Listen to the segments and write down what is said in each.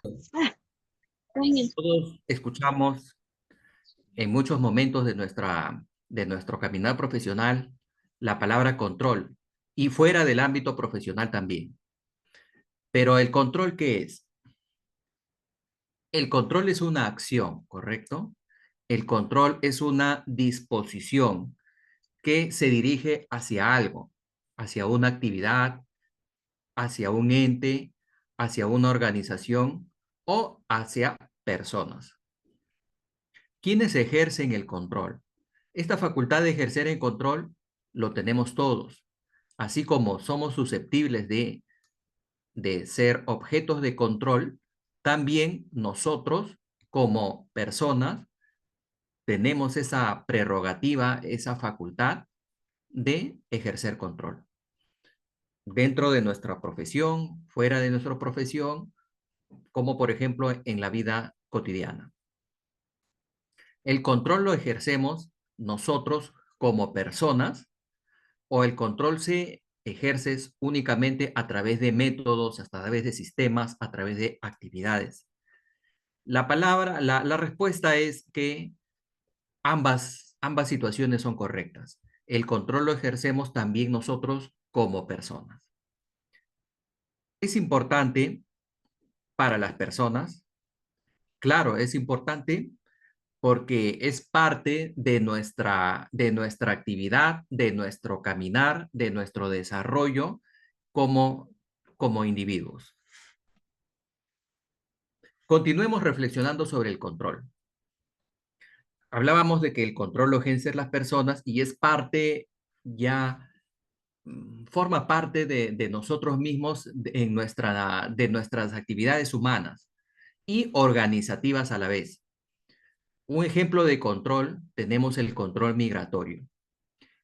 Todos escuchamos en muchos momentos de de nuestro caminar profesional la palabra control y fuera del ámbito profesional también. Pero ¿el control qué es? El control es una acción, ¿correcto? El control es una disposición que se dirige hacia algo, hacia una actividad, hacia un ente, hacia una organización o hacia personas. ¿Quiénes ejercen el control? Esta facultad de ejercer el control lo tenemos todos, así como somos susceptibles de ser objetos de control, también nosotros como personas tenemos esa prerrogativa, esa facultad de ejercer control dentro de nuestra profesión, fuera de nuestra profesión, como por ejemplo en la vida cotidiana. El control lo ejercemos nosotros como personas o el control se ejerce únicamente a través de métodos, a través de sistemas, a través de actividades. La respuesta es que ambas situaciones son correctas. El control lo ejercemos también nosotros como personas. Es importante para las personas, claro, es importante porque es parte de nuestra actividad, de nuestro caminar, de nuestro desarrollo como individuos. Continuemos reflexionando sobre el control. Hablábamos de que el control lo ejercen las personas y es parte ya forma parte de nosotros mismos de nuestras actividades humanas y organizativas a la vez. Un ejemplo de control, tenemos el control migratorio.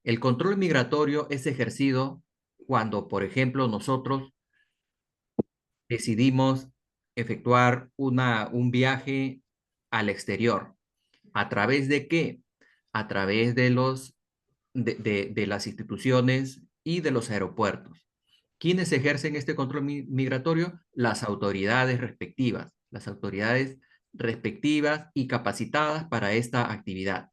El control migratorio es ejercido cuando, por ejemplo, nosotros decidimos efectuar un viaje al exterior. ¿A través de qué? A través de las instituciones y de los aeropuertos. ¿Quiénes ejercen este control migratorio? Las autoridades respectivas y capacitadas para esta actividad.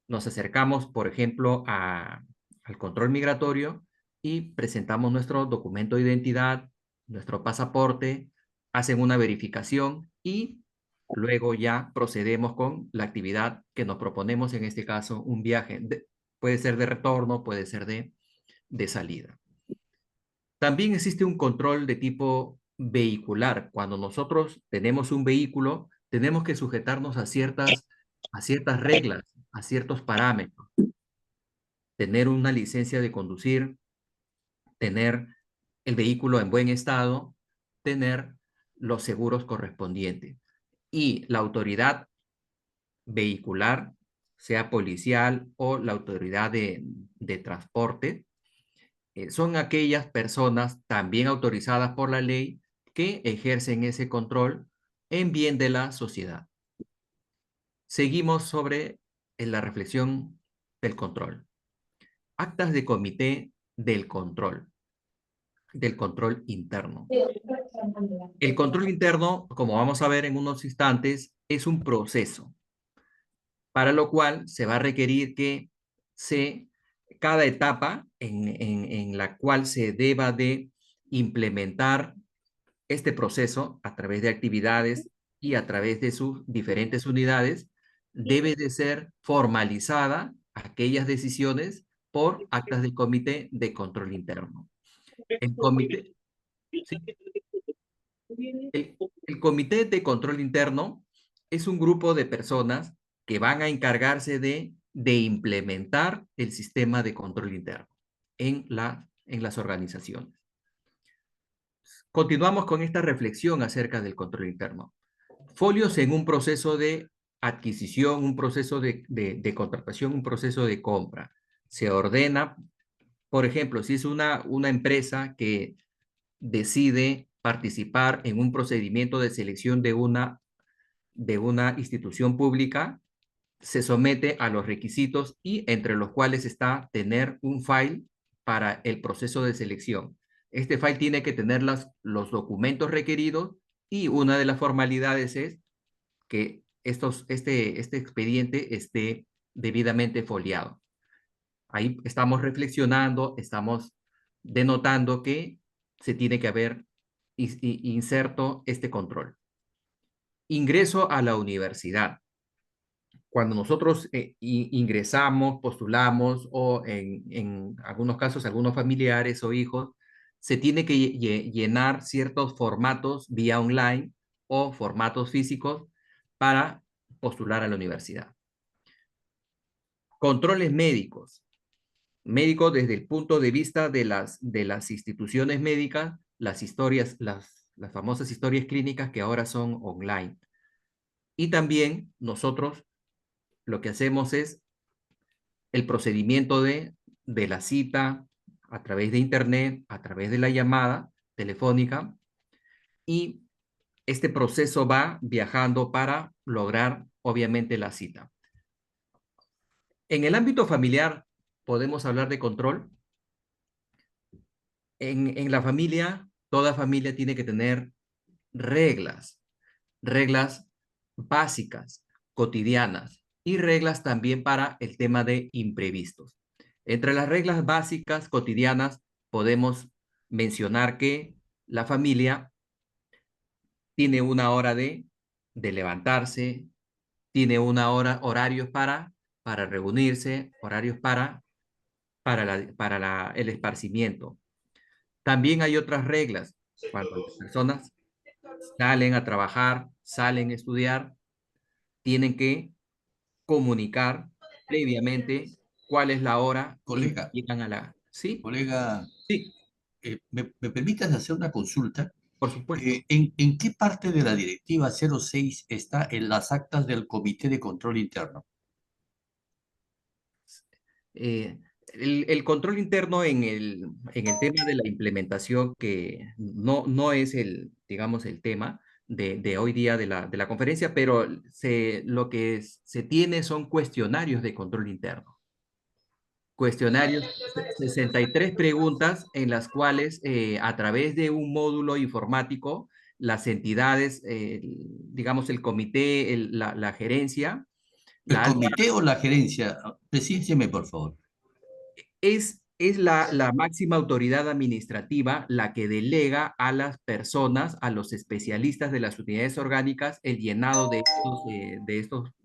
Nos acercamos, por ejemplo, al control migratorio y presentamos nuestro documento de identidad, nuestro pasaporte, hacen una verificación y luego ya procedemos con la actividad que nos proponemos, en este caso, un viaje. Puede ser de retorno, puede ser de salida. También existe un control de tipo vehicular. Cuando nosotros tenemos un vehículo, tenemos que sujetarnos a ciertas reglas, a ciertos parámetros. Tener una licencia de conducir, tener el vehículo en buen estado, tener los seguros correspondientes. Y la autoridad vehicular, sea policial o la autoridad de transporte, son aquellas personas también autorizadas por la ley que ejercen ese control en bien de la sociedad. Seguimos sobre la reflexión del control. Actas de comité del control interno. El control interno, como vamos a ver en unos instantes, es un proceso para lo cual se va a requerir que cada etapa en la cual se deba de implementar este proceso a través de actividades y a través de sus diferentes unidades, debe de ser formalizada aquellas decisiones por actas del comité de control interno. El comité, ¿sí? El comité de control interno es un grupo de personas que van a encargarse de implementar el sistema de control interno en las organizaciones. Continuamos con esta reflexión acerca del control interno. Folios en un proceso de adquisición, un proceso de contratación, un proceso de compra. Se ordena, por ejemplo, si es una empresa que decide participar en un procedimiento de selección de una institución pública, se somete a los requisitos y entre los cuales está tener un file para el proceso de selección. Este file tiene que tener los documentos requeridos Y una de las formalidades es que este expediente esté debidamente foliado. Ahí estamos reflexionando, estamos denotando que se tiene que haber inserto este control. Ingreso a la universidad. Cuando nosotros ingresamos, postulamos o en algunos casos, algunos familiares o hijos, se tiene que llenar ciertos formatos vía online o formatos físicos para postular a la universidad. Controles médicos. Médicos desde el punto de vista de las instituciones médicas, las historias, las famosas historias clínicas que ahora son online. Y también nosotros lo que hacemos es el procedimiento de la cita a través de internet, a través de la llamada telefónica, y este proceso va viajando para lograr, obviamente, la cita. En el ámbito familiar, podemos hablar de control. En la familia, toda familia tiene que tener reglas, reglas básicas, cotidianas, y reglas también para el tema de imprevistos. Entre las reglas básicas cotidianas podemos mencionar que la familia tiene una hora de levantarse, tiene una hora, horarios para reunirse, horarios para el esparcimiento. También hay otras reglas. Cuando las personas salen a trabajar, salen a estudiar, tienen que comunicar previamente cuál es la hora en que Colega, llegan a la... ¿Sí? colega, Sí, ¿me permitas hacer una consulta? por supuesto. ¿En qué parte de la directiva 06 está en las actas del Comité de Control Interno? Eh, el control interno en el tema de la implementación, que no es digamos, el tema de hoy día de la conferencia, pero lo que se tiene son cuestionarios de control interno. Cuestionarios, 63 preguntas en las cuales a través de un módulo informático, las entidades, digamos el comité, la gerencia, ¿El la alta, comité o la gerencia? Precíseme, por favor. es la máxima autoridad administrativa la que delega a las personas, a los especialistas de las unidades orgánicas, el llenado de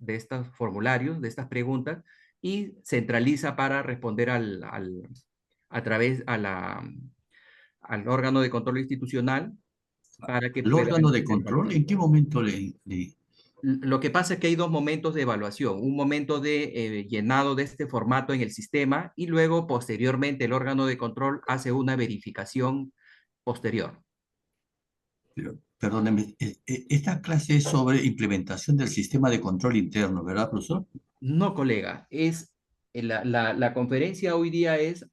estos formularios, de estas preguntas, y centraliza para responder a través al órgano de control institucional para que ¿El pueda órgano de hacer control evaluación. en qué momento Lo que pasa es que hay dos momentos de evaluación, un momento de llenado de este formato en el sistema y luego posteriormente el órgano de control hace una verificación posterior. perdóneme, esta clase es sobre implementación del sistema de control interno, ¿verdad, profesor? No, colega, la conferencia hoy día es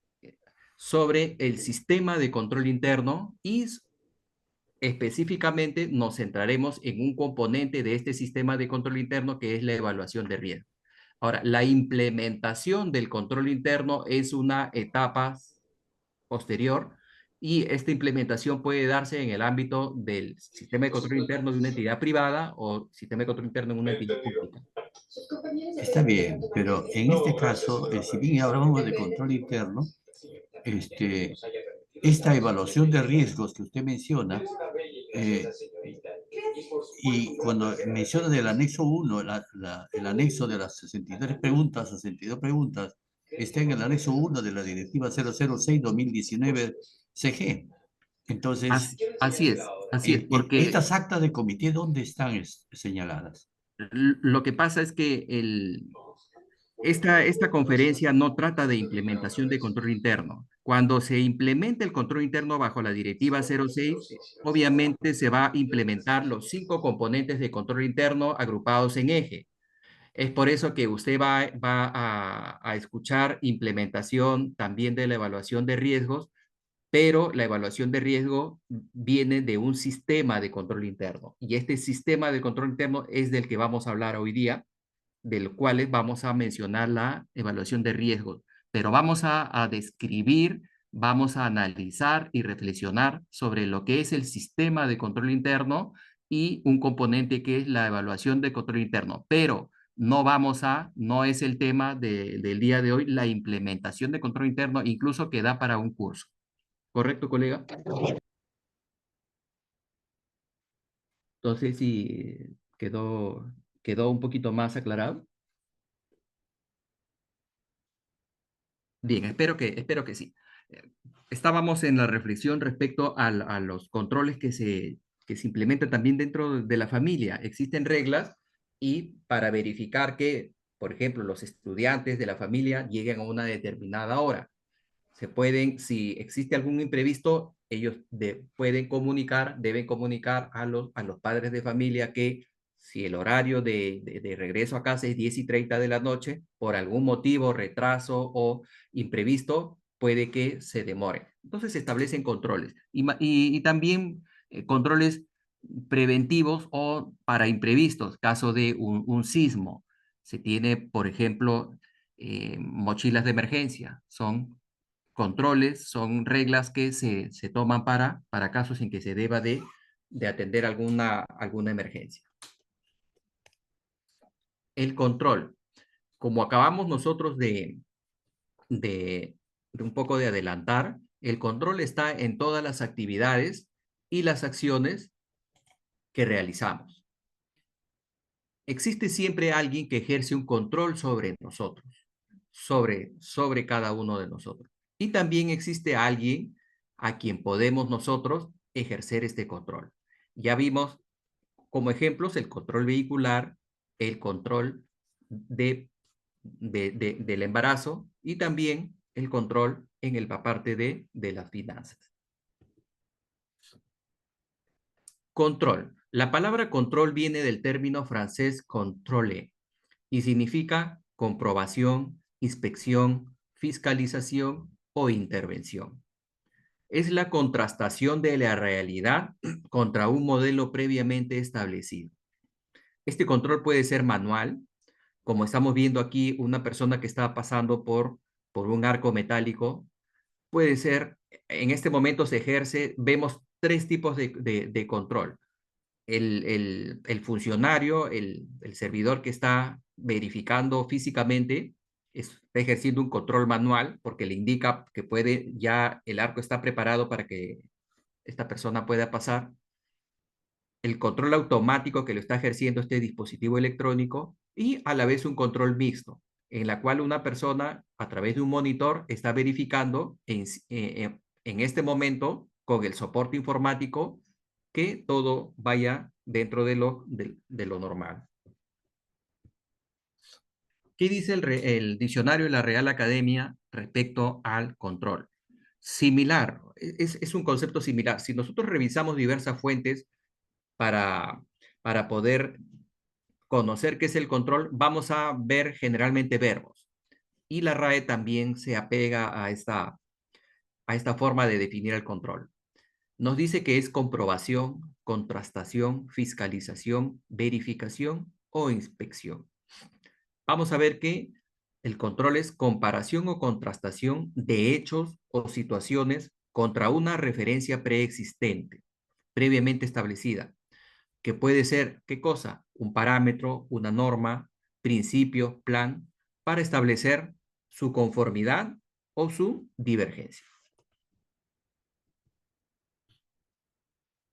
sobre el sistema de control interno y específicamente nos centraremos en un componente de este sistema de control interno que es la evaluación de riesgo. Ahora, la implementación del control interno es una etapa posterior y esta implementación puede darse en el ámbito del sistema de control interno de una entidad privada o sistema de control interno en una entidad pública. Está bien, pero en este caso, si bien ahora hablamos de control interno, este, esta evaluación de riesgos que usted menciona, eh, y cuando menciona del anexo 1, el anexo de las 63 preguntas, 62 preguntas, está en el anexo 1 de la directiva 006-2019 CG. Entonces, Así es, porque estas actas de comité, ¿dónde están señaladas? lo que pasa es que esta conferencia no trata de implementación de control interno. Cuando se implementa el control interno bajo la directiva 06, obviamente se va a implementar los 5 componentes de control interno agrupados en eje. Es por eso que usted va a escuchar implementación también de la evaluación de riesgos, pero la evaluación de riesgo viene de un sistema de control interno. Y este sistema de control interno es del que vamos a hablar hoy día, del cual vamos a mencionar la evaluación de riesgos, pero vamos a describir, vamos a analizar y reflexionar sobre lo que es el sistema de control interno y un componente que es la evaluación de control interno. Pero no es el tema del día de hoy, la implementación de control interno, incluso que da para un curso. ¿Correcto, colega? Entonces, sí, quedó un poquito más aclarado. Bien, espero que sí. Eh, Estábamos en la reflexión respecto a los controles que se implementan también dentro de la familia. Existen reglas y para verificar que, por ejemplo, los estudiantes de la familia lleguen a una determinada hora. Si existe algún imprevisto, ellos deben comunicar a los padres de familia que si el horario de regreso a casa es 10:30 de la noche, por algún motivo, retraso o imprevisto, puede que se demore. Entonces se establecen controles y también controles preventivos o para imprevistos, caso de un sismo. Se tiene, por ejemplo, mochilas de emergencia, son controles, son reglas que se toman para casos en que se deba de atender alguna emergencia. El control, como acabamos nosotros de, de un poco de adelantar, el control está en todas las actividades y las acciones que realizamos. Existe siempre alguien que ejerce un control sobre nosotros, sobre cada uno de nosotros. Y también existe alguien a quien podemos nosotros ejercer este control. Ya vimos como ejemplos el control vehicular, el control del embarazo y también el control en la parte de las finanzas. Control. La palabra control viene del término francés contrôle y significa comprobación, inspección, fiscalización o intervención. Es la contrastación de la realidad contra un modelo previamente establecido. Este control puede ser manual, como estamos viendo aquí, una persona que está pasando por un arco metálico, puede ser, en este momento se ejerce, vemos tres tipos de control. El funcionario, el servidor que está verificando físicamente, está ejerciendo un control manual porque le indica que ya el arco está preparado para que esta persona pueda pasar. El control automático que lo está ejerciendo este dispositivo electrónico y a la vez un control mixto, en la cual una persona a través de un monitor está verificando en este momento con el soporte informático que todo vaya dentro de lo normal. ¿Qué dice el diccionario de la Real Academia respecto al control? Similar, es un concepto similar. Si nosotros revisamos diversas fuentes para, para poder conocer qué es el control, vamos a ver generalmente verbos. Y la RAE también se apega a esta forma de definir el control. Nos dice que es comprobación, contrastación, fiscalización, verificación o inspección. Vamos a ver que el control es comparación o contrastación de hechos o situaciones contra una referencia preexistente, previamente establecida, que puede ser, ¿qué cosa? Un parámetro, una norma, principio, plan, para establecer su conformidad o su divergencia.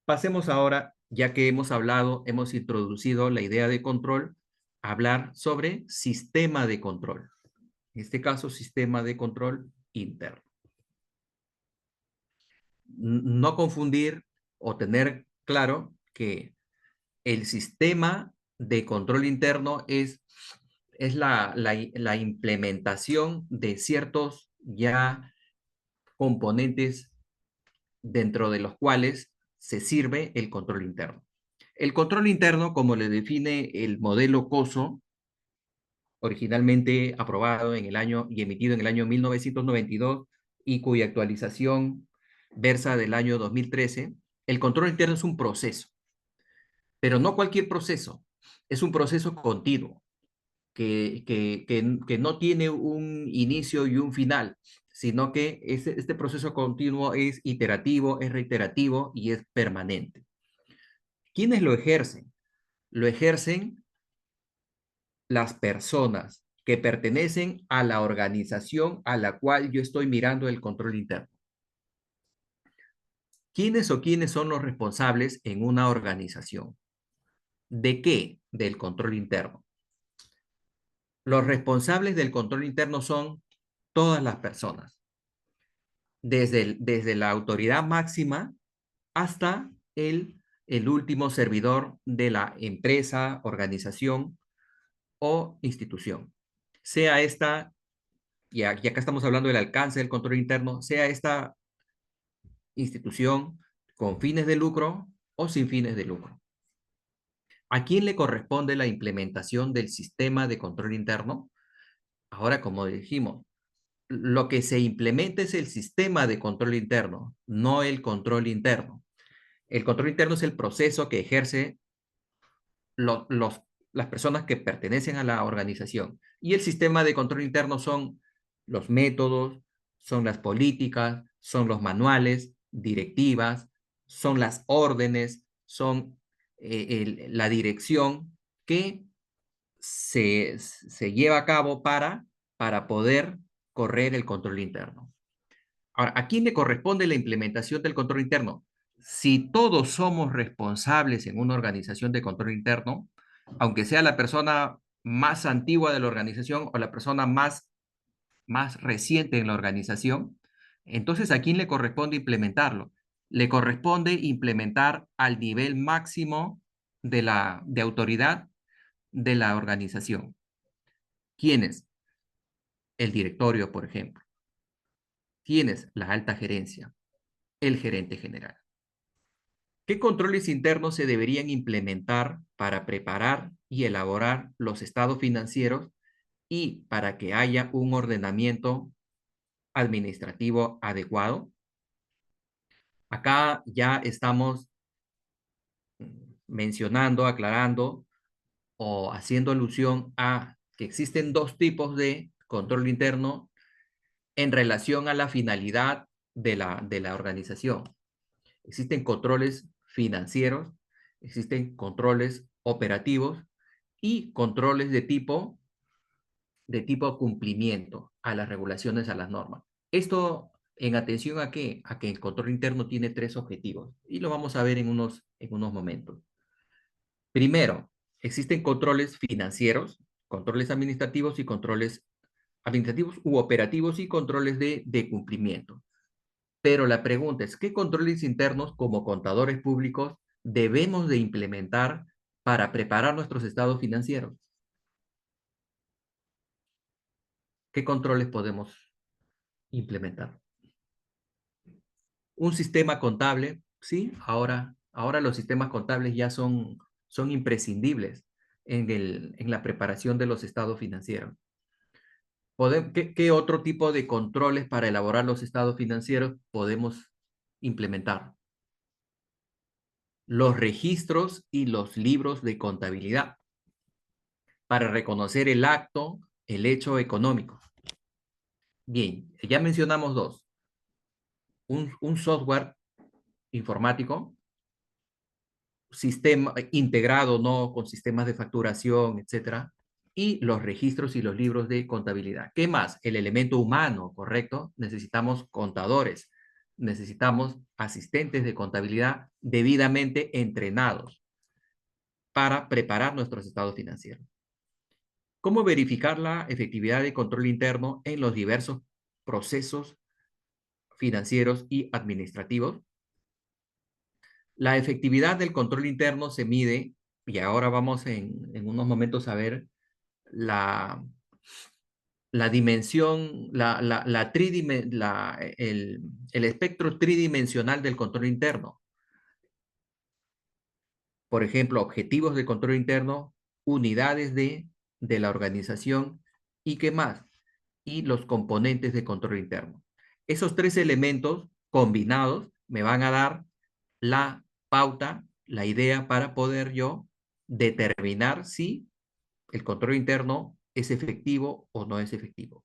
Pasemos ahora, ya que hemos introducido la idea de control, a hablar sobre sistema de control. En este caso, sistema de control interno. No confundir o tener claro que el sistema de control interno es la implementación de ciertos ya componentes dentro de los cuales se sirve el control interno. El control interno, como le define el modelo COSO, originalmente aprobado en el año y emitido en el año 1992 y cuya actualización versa del año 2013, el control interno es un proceso, pero no cualquier proceso, es un proceso continuo que no tiene un inicio y un final, sino que este proceso continuo es iterativo, es reiterativo y es permanente. ¿Quiénes lo ejercen? Lo ejercen las personas que pertenecen a la organización a la cual yo estoy mirando el control interno. ¿Quiénes o quiénes son los responsables en una organización? ¿De qué? Del control interno. Los responsables del control interno son todas las personas, desde la autoridad máxima hasta el último servidor de la empresa, organización o institución. Sea esta, y acá estamos hablando del alcance del control interno, sea esta institución con fines de lucro o sin fines de lucro. ¿A quién le corresponde la implementación del sistema de control interno? Ahora, como dijimos, lo que se implementa es el sistema de control interno, no el control interno. El control interno es el proceso que ejerce las personas que pertenecen a la organización. Y el sistema de control interno son los métodos, son las políticas, son los manuales, directivas, son las órdenes, son la dirección que se lleva a cabo para poder correr el control interno. Ahora, ¿a quién le corresponde la implementación del control interno? Si todos somos responsables en una organización de control interno, aunque sea la persona más antigua de la organización o la persona más reciente en la organización, entonces ¿a quién le corresponde implementarlo? Le corresponde implementar al nivel máximo de autoridad de la organización. ¿Quiénes? El directorio, por ejemplo. ¿Quiénes? La alta gerencia, el gerente general. ¿Qué controles internos se deberían implementar para preparar y elaborar los estados financieros y para que haya un ordenamiento administrativo adecuado? Acá ya estamos mencionando, aclarando o haciendo alusión a que existen dos tipos de control interno en relación a la finalidad de la organización. Existen controles financieros, existen controles operativos y controles de tipo cumplimiento a las regulaciones, a las normas. Esto en atención a qué? A que el control interno tiene tres objetivos y lo vamos a ver en unos momentos. Primero, existen controles financieros, controles administrativos y controles administrativos u operativos y controles de cumplimiento. Pero la pregunta es, ¿qué controles internos como contadores públicos debemos de implementar para preparar nuestros estados financieros? ¿Qué controles podemos implementar? Un sistema contable, sí, ahora los sistemas contables ya son imprescindibles en la preparación de los estados financieros. ¿Qué otro tipo de controles para elaborar los estados financieros podemos implementar? Los registros y los libros de contabilidad para reconocer el acto, el hecho económico. Bien, ya mencionamos dos. Un software informático, sistema integrado, ¿no? Con sistemas de facturación, etcétera, y los registros y los libros de contabilidad. ¿Qué más? El elemento humano, ¿correcto? Necesitamos contadores, necesitamos asistentes de contabilidad debidamente entrenados para preparar nuestros estados financieros. ¿Cómo verificar la efectividad de control interno en los diversos procesos financieros y administrativos? La efectividad del control interno se mide, y ahora vamos en unos momentos a ver la, la dimensión, el espectro tridimensional del control interno. Por ejemplo, objetivos de control interno, unidades de la organización y qué más, y los componentes de control interno. Esos tres elementos combinados me van a dar la pauta, la idea para poder yo determinar si el control interno es efectivo o no es efectivo.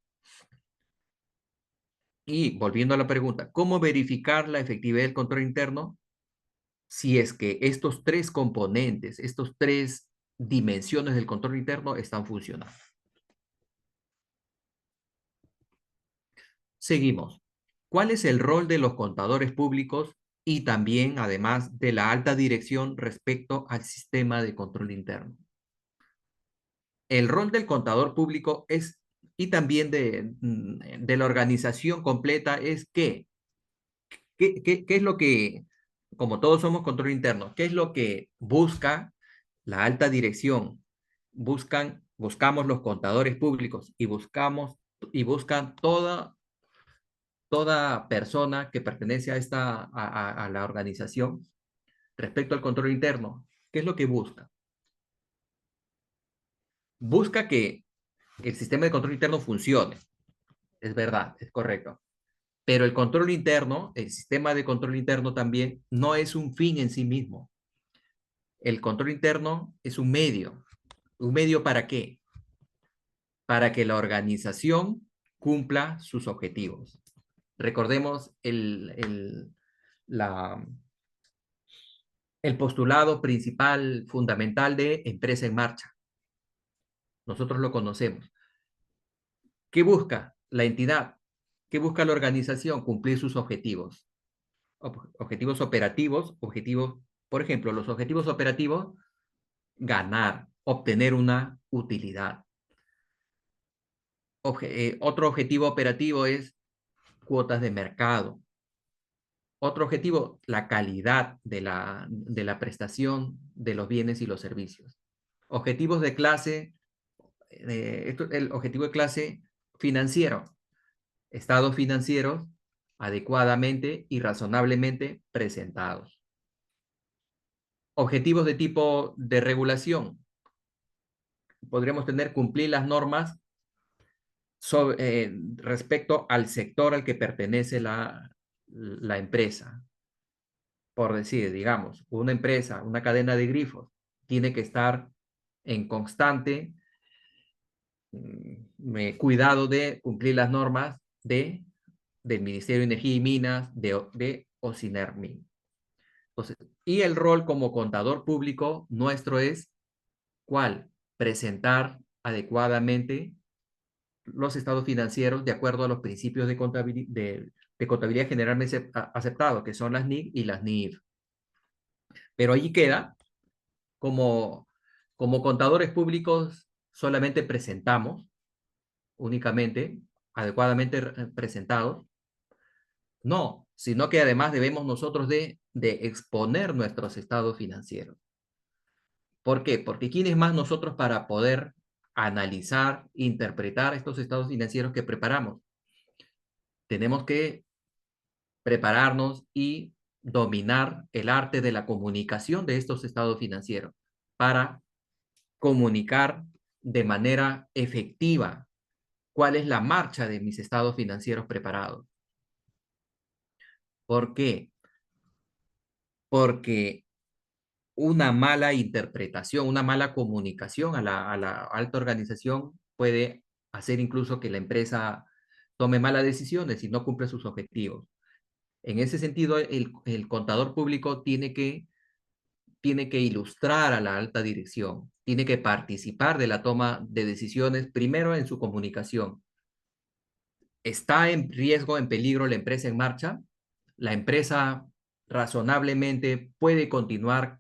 Y volviendo a la pregunta, ¿cómo verificar la efectividad del control interno? si es que estos tres componentes, estos tres dimensiones del control interno están funcionando. Seguimos. ¿Cuál es el rol de los contadores públicos y también, además, de la alta dirección respecto al sistema de control interno? El rol del contador público es, y también de la organización completa, es ¿qué es lo que, como todos somos control interno, qué es lo que busca la alta dirección? Buscamos los contadores públicos y buscan toda persona que pertenece a la organización respecto al control interno. ¿Qué es lo que busca? Busca que el sistema de control interno funcione. Es verdad, es correcto. Pero el control interno, el sistema de control interno también no es un fin en sí mismo. El control interno es un medio. ¿Un medio para qué? Para que la organización cumpla sus objetivos. Recordemos la, el postulado principal, fundamental de empresa en marcha. Nosotros lo conocemos. ¿Qué busca la entidad? ¿Qué busca la organización? Cumplir sus objetivos. Objetivos operativos, por ejemplo, los objetivos operativos, ganar, obtener una utilidad. Otro objetivo operativo es cuotas de mercado. Otro objetivo, la calidad de la prestación de los bienes y los servicios. Objetivos de clase, el objetivo de clase financiero, estados financieros adecuadamente y razonablemente presentados. Objetivos de tipo de regulación. Podríamos tener cumplir las normas respecto al sector al que pertenece la empresa. Por decir, digamos, una empresa, una cadena de grifos, tiene que estar en constante cuidado de cumplir las normas del Ministerio de Energía y Minas, de OCINERMIN. Entonces, y el rol como contador público nuestro es, ¿cuál? Presentar adecuadamente los estados financieros de acuerdo a los principios de contabilidad generalmente aceptados, que son las NIC y las NIF. Pero allí queda, como contadores públicos, solamente presentamos, únicamente, adecuadamente presentados. No, sino que además debemos nosotros de exponer nuestros estados financieros. ¿Por qué? Porque ¿quién es más nosotros para poder analizar, interpretar estos estados financieros que preparamos? Tenemos que prepararnos y dominar el arte de la comunicación de estos estados financieros para comunicar de manera efectiva cuál es la marcha de mis estados financieros preparados. ¿Por qué? Porque una mala interpretación, una mala comunicación a la alta organización puede hacer incluso que la empresa tome malas decisiones y no cumple sus objetivos. En ese sentido, el contador público tiene que ilustrar a la alta dirección, tiene que participar de la toma de decisiones, primero en su comunicación. ¿Está en riesgo, en peligro la empresa en marcha? ¿La empresa razonablemente puede continuar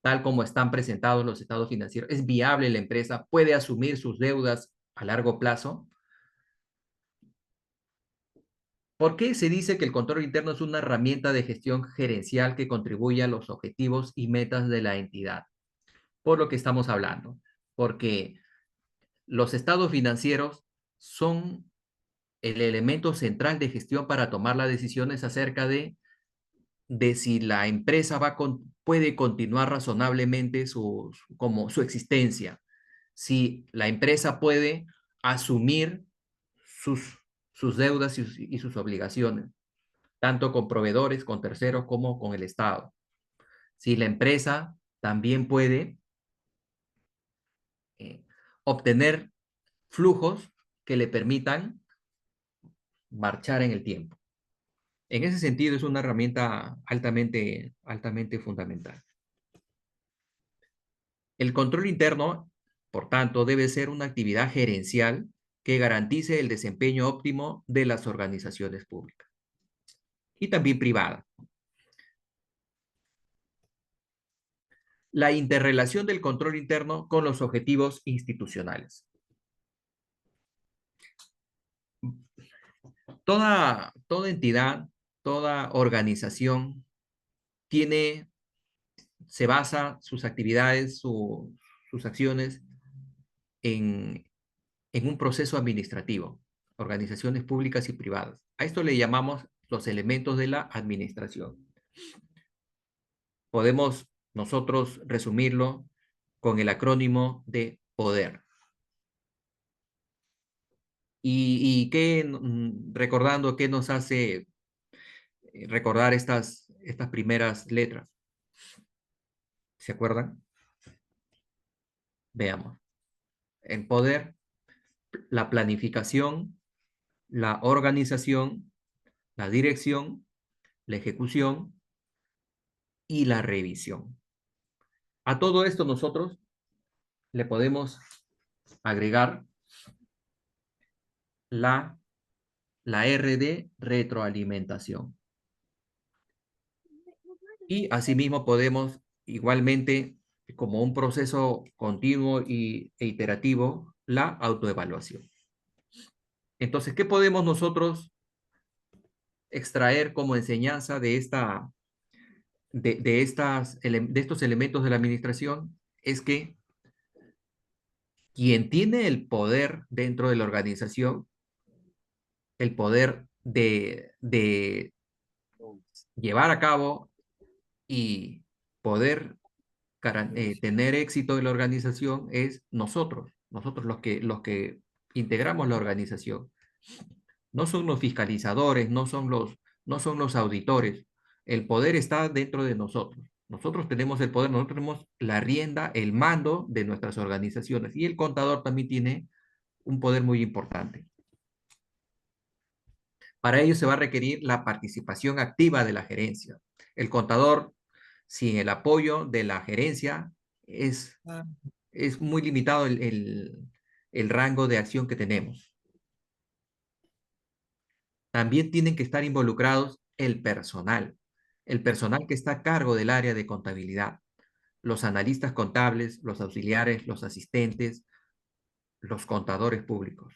tal como están presentados los estados financieros? ¿Es viable la empresa? ¿Puede asumir sus deudas a largo plazo? ¿Por qué se dice que el control interno es una herramienta de gestión gerencial que contribuye a los objetivos y metas de la entidad? Por lo que estamos hablando. Porque los estados financieros son el elemento central de gestión para tomar las decisiones acerca de si la empresa puede continuar razonablemente como su existencia, si la empresa puede asumir sus, sus deudas y sus obligaciones, tanto con proveedores, con terceros, como con el Estado. Si la empresa también puede eh, obtener flujos que le permitan marchar en el tiempo. En ese sentido, es una herramienta altamente fundamental. El control interno, por tanto, debe ser una actividad gerencial que garantice el desempeño óptimo de las organizaciones públicas y también privadas. La interrelación del control interno con los objetivos institucionales. Toda entidad, toda organización se basa sus actividades, sus acciones en, en un proceso administrativo, organizaciones públicas y privadas. A esto le llamamos los elementos de la administración. Podemos nosotros resumirlo con el acrónimo de poder. Recordando qué nos hace recordar estas primeras letras. ¿Se acuerdan? Veamos. El poder, la planificación, la organización, la dirección, la ejecución y la revisión. A todo esto nosotros le podemos agregar la, la R de retroalimentación. Y asimismo podemos igualmente, como un proceso continuo e iterativo, la autoevaluación. Entonces, ¿qué podemos nosotros extraer como enseñanza de estos elementos de la administración? Es que quien tiene el poder dentro de la organización, el poder de llevar a cabo y poder tener éxito en la organización, es nosotros los que integramos la organización. No son los fiscalizadores, no son los auditores. El poder está dentro de nosotros. Nosotros tenemos el poder, nosotros tenemos la rienda, el mando de nuestras organizaciones. Y el contador también tiene un poder muy importante. Para ello se va a requerir la participación activa de la gerencia. El contador, sin el apoyo de la gerencia, es muy limitado el rango de acción que tenemos. También tienen que estar involucrados el personal que está a cargo del área de contabilidad, los analistas contables, los auxiliares, los asistentes, los contadores públicos.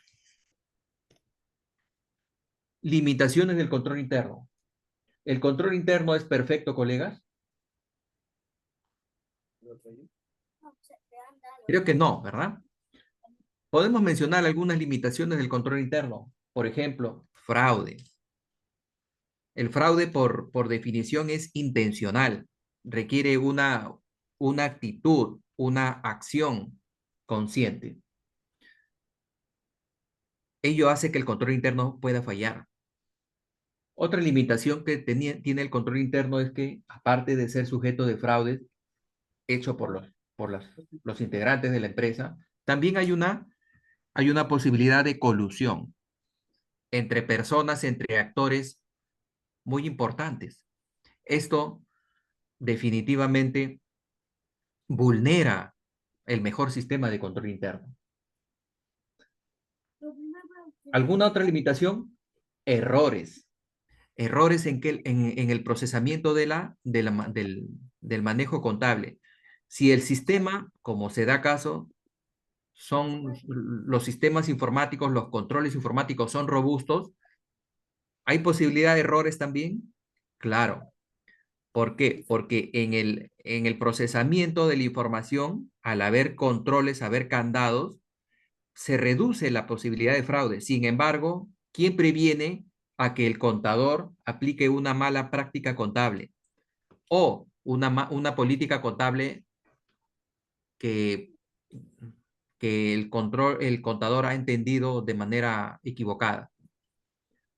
Limitaciones del control interno. ¿El control interno es perfecto, colegas? Creo que no, ¿verdad? Podemos mencionar algunas limitaciones del control interno. Por ejemplo, fraude. El fraude, por definición, es intencional. Requiere una actitud, una acción consciente. Ello hace que el control interno pueda fallar. Otra limitación que tiene el control interno es que, aparte de ser sujeto de fraude hecho por los integrantes de la empresa, también hay una posibilidad de colusión entre personas, entre actores muy importantes. Esto definitivamente vulnera el mejor sistema de control interno. ¿Alguna otra limitación? Errores. Errores en el procesamiento del manejo contable. Si el sistema, como se da caso, son los sistemas informáticos, los controles informáticos son robustos, ¿hay posibilidad de errores también? Claro. ¿Por qué? Porque en el procesamiento de la información, al haber controles, haber candados, se reduce la posibilidad de fraude. Sin embargo, ¿quién previene a que el contador aplique una mala práctica contable o una política contable que, que el contador ha entendido de manera equivocada?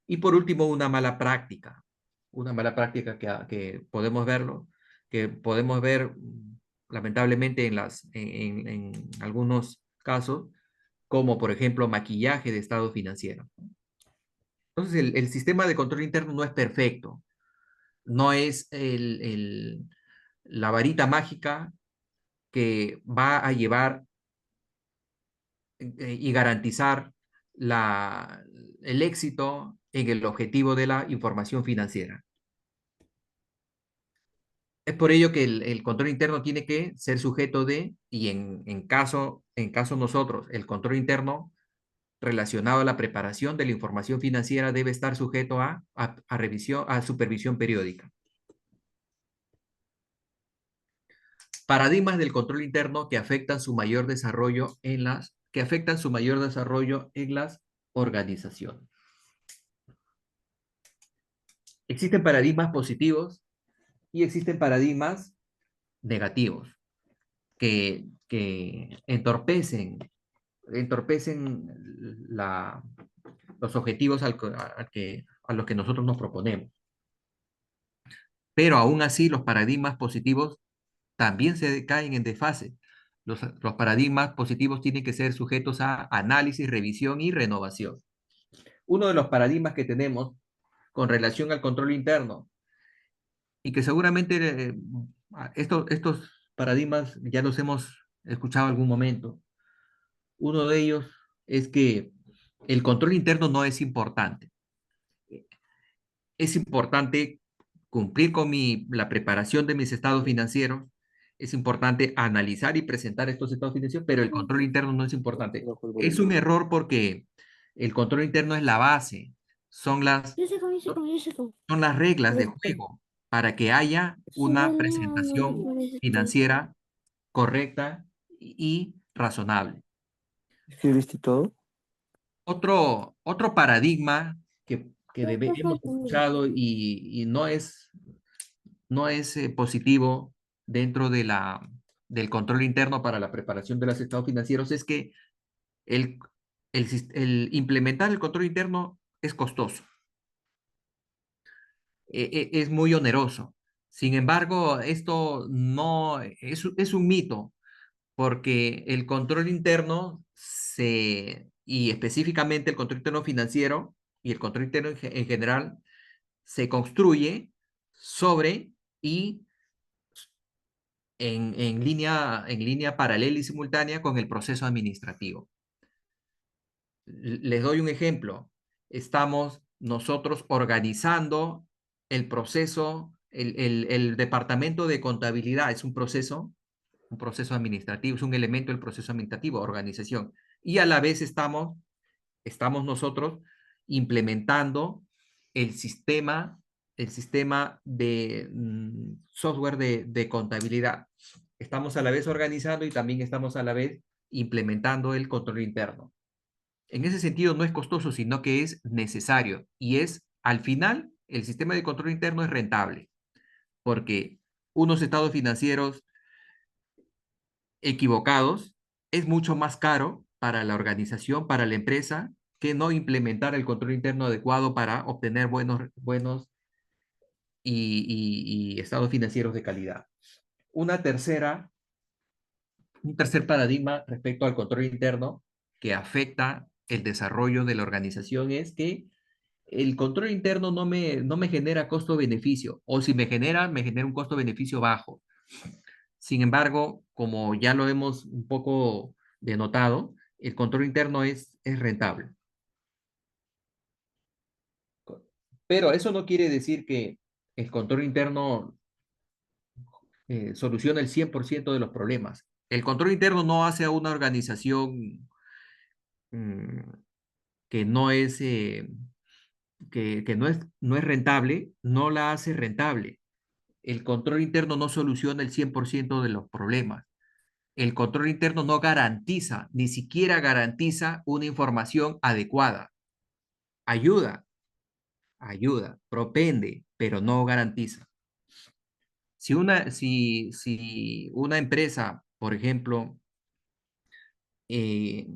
Y por último, una mala práctica que podemos verlo, que podemos ver lamentablemente en algunos casos, como por ejemplo maquillaje de estado financiero. Entonces, el sistema de control interno no es perfecto, no es la varita mágica que va a llevar y garantizar el éxito en el objetivo de la información financiera. Es por ello que el control interno tiene que ser sujeto de, y en caso nosotros, el control interno relacionado a la preparación de la información financiera debe estar sujeto a revisión, a supervisión periódica. Paradigmas del control interno que afectan su mayor desarrollo en las organizaciones. Existen paradigmas positivos y existen paradigmas negativos que entorpecen los objetivos a los que nosotros nos proponemos. Pero aún así, los paradigmas positivos también se caen en desfase. Los paradigmas positivos tienen que ser sujetos a análisis, revisión y renovación. Uno de los paradigmas que tenemos con relación al control interno y que seguramente estos paradigmas ya los hemos escuchado en algún momento. Uno de ellos es que el control interno no es importante. Es importante cumplir con la preparación de mis estados financieros. Es importante analizar y presentar estos estados financieros, pero el control interno no es importante. Es un error porque el control interno es la base, son las, son las reglas de juego para que haya una presentación financiera correcta y razonable. ¿Escribiste todo? Otro paradigma que hemos escuchado y no es positivo dentro del control interno para la preparación de los estados financieros es que el, el implementar el control interno es costoso, es muy oneroso. Sin embargo, esto no es un mito, porque el control interno y específicamente el control interno financiero y el control interno en general se construye sobre y en línea paralela y simultánea con el proceso administrativo. Les doy un ejemplo. Estamos nosotros organizando el proceso, el departamento de contabilidad es un proceso administrativo, es un elemento del proceso administrativo, organización. Y a la vez estamos nosotros implementando el sistema, de software de contabilidad. Estamos a la vez organizando y también estamos a la vez implementando el control interno. En ese sentido no es costoso, sino que es necesario y al final, el sistema de control interno es rentable porque unos estados financieros equivocados es mucho más caro para la organización, para la empresa, que no implementar el control interno adecuado para obtener buenos y estados financieros de calidad. Un tercer paradigma respecto al control interno que afecta el desarrollo de la organización es que el control interno no me genera costo-beneficio, o si me genera un costo-beneficio bajo. Sin embargo, como ya lo hemos un poco denotado, el control interno es rentable. Pero eso no quiere decir que el control interno soluciona el 100% de los problemas. El control interno no hace a una organización mm, que no es rentable, no la hace rentable. El control interno no soluciona el 100% de los problemas. El control interno no garantiza, ni siquiera garantiza una información adecuada. Ayuda, propende, pero no garantiza. Si una empresa, por ejemplo, eh,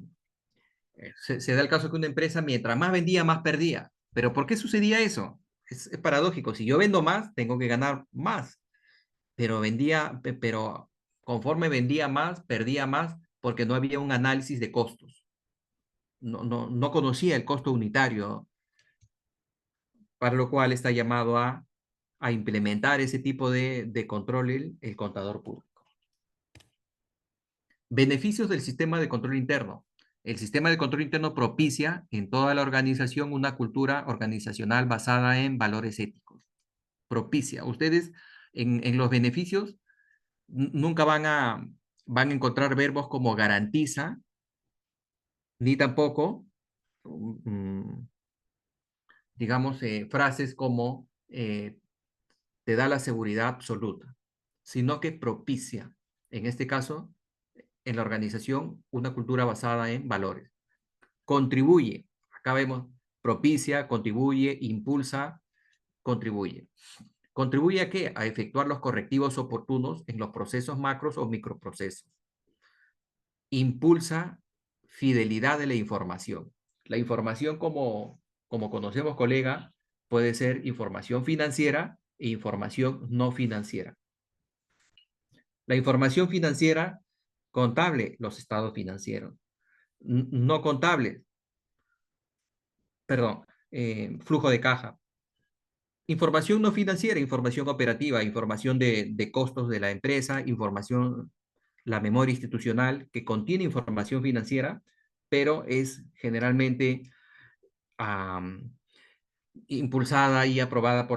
se da el caso que una empresa mientras más vendía, más perdía. ¿Pero por qué sucedía eso? Es paradójico. Si yo vendo más, tengo que ganar más. Pero conforme vendía más, perdía más porque no había un análisis de costos. No conocía el costo unitario para lo cual está llamado a implementar ese tipo de control el contador público. Beneficios del sistema de control interno. El sistema de control interno propicia en toda la organización una cultura organizacional basada en valores éticos. Propicia. Ustedes en los beneficios nunca van a encontrar verbos como garantiza, ni tampoco, digamos, frases como te da la seguridad absoluta, sino que propicia, en este caso, en la organización, una cultura basada en valores. Contribuye, acá vemos, propicia, contribuye, impulsa, contribuye. ¿Contribuye a qué? A efectuar los correctivos oportunos en los procesos macros o microprocesos. Impulsa fidelidad de la información. La información, como conocemos, colega, puede ser información financiera e información no financiera. La información financiera, contable, los estados financieros. No contable, perdón, flujo de caja. Información no financiera, información operativa, información de costos de la empresa, información, la memoria institucional que contiene información financiera, pero es generalmente impulsada y aprobada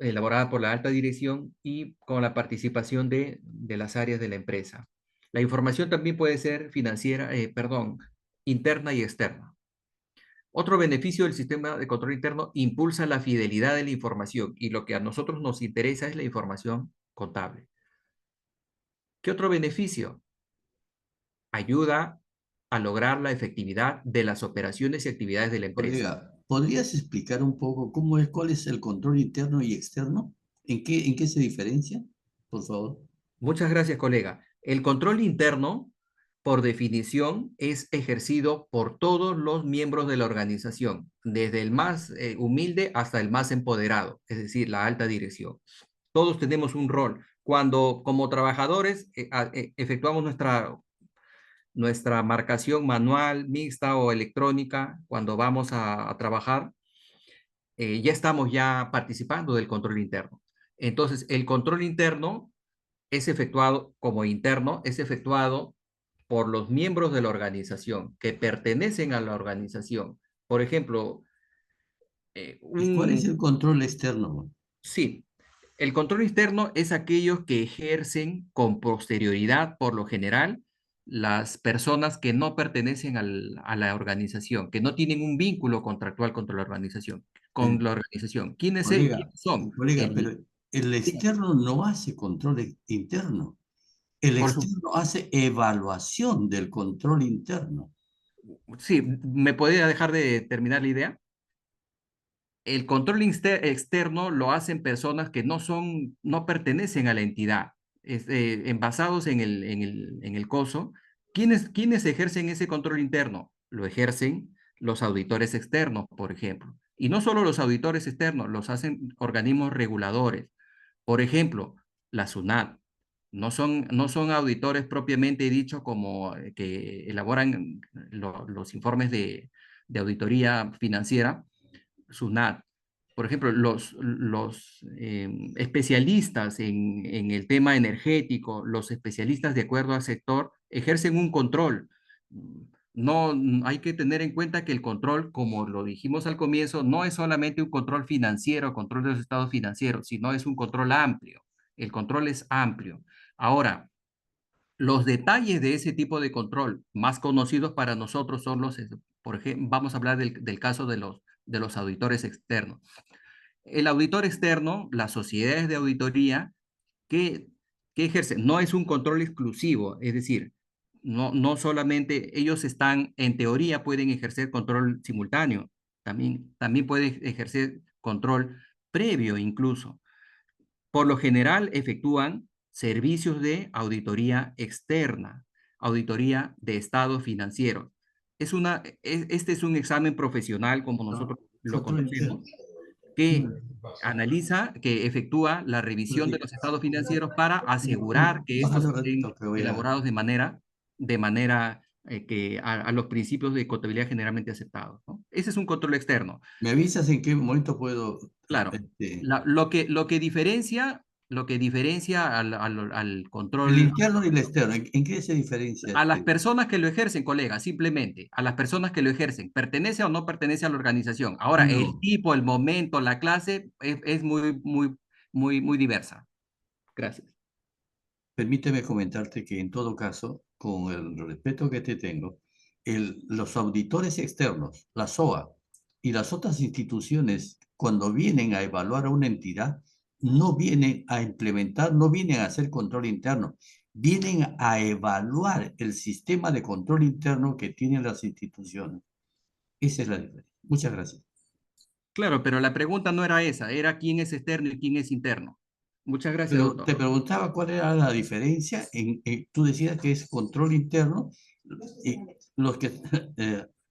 elaborada por la alta dirección y con la participación de las áreas de la empresa. La información también puede ser financiera, interna y externa. Otro beneficio del sistema de control interno impulsa la fidelidad de la información y lo que a nosotros nos interesa es la información contable. ¿Qué otro beneficio? Ayuda a lograr la efectividad de las operaciones y actividades de la empresa. Colega, ¿podrías explicar un poco cuál es el control interno y externo? En qué se diferencia? Por favor. Muchas gracias, colega. El control interno, por definición, es ejercido por todos los miembros de la organización, desde el más humilde hasta el más empoderado, es decir, la alta dirección. Todos tenemos un rol. Cuando como trabajadores efectuamos nuestra marcación manual, mixta o electrónica, cuando vamos a trabajar, ya estamos ya participando del control interno. Entonces, el control interno es efectuado como interno, es efectuado por los miembros de la organización que pertenecen a la organización. Por ejemplo, ¿Y cuál es el control externo? sí, el control externo es aquellos que ejercen con posterioridad, por lo general, las personas que no pertenecen a la organización, que no tienen un vínculo contractual contra la organización, con Eh, la organización. ¿Quiénes colega, son? colega, pero el externo no hace control interno. El Por su, externo hace evaluación del control interno. sí, ¿me podría dejar de terminar la idea? El control externo lo hacen personas que no pertenecen a la entidad, basados en el COSO. ¿Quiénes ejercen ese control interno? Lo ejercen los auditores externos, por ejemplo. Y no solo los auditores externos, los hacen organismos reguladores. Por ejemplo, la SUNAT. No son auditores propiamente dicho como que elaboran los informes de auditoría financiera, SUNAT. Por ejemplo, los especialistas en el tema energético, los especialistas de acuerdo al sector, ejercen un control. No hay que tener en cuenta que el control, como lo dijimos al comienzo, no es solamente un control financiero, control de los estados financieros, sino es un control amplio. El control es amplio. Ahora, los detalles de ese tipo de control más conocidos para nosotros son por ejemplo, vamos a hablar del caso de los auditores externos. El auditor externo, las sociedades de auditoría, ¿qué, qué ejercen? No es un control exclusivo, es decir, no solamente ellos están, en teoría, pueden ejercer control simultáneo, también pueden ejercer control previo incluso. Por lo general efectúan servicios de auditoría externa, auditoría de estados financieros. Este es un examen profesional, como No, nosotros lo control interno. conocemos, que efectúa la revisión de los estados financieros para asegurar que estos Bájale un estén ratito que voy a... elaborados de manera a los principios de contabilidad generalmente aceptados, ¿no? Ese es un control externo. ¿Me avisas en qué momento puedo? Claro, lo que diferencia al El control interno y el externo, ¿en qué se diferencia a las este? personas que lo ejercen, colega, simplemente, a las personas que lo ejercen, ¿pertenece o no pertenece a la organización? Ahora, el No, tipo, el momento, la clase es muy diversa. Gracias. permíteme comentarte que en todo caso, con el respeto que te tengo, los auditores externos, la SOA y las otras instituciones, cuando vienen a evaluar a una entidad, no vienen a implementar, no vienen a hacer control interno, vienen a evaluar el sistema de control interno que tienen las instituciones. Esa es la diferencia. Muchas gracias. Claro, pero la pregunta no era esa, era quién es externo y quién es interno. Muchas gracias, Pero doctor. te preguntaba cuál era la diferencia tú decías que es control interno y los que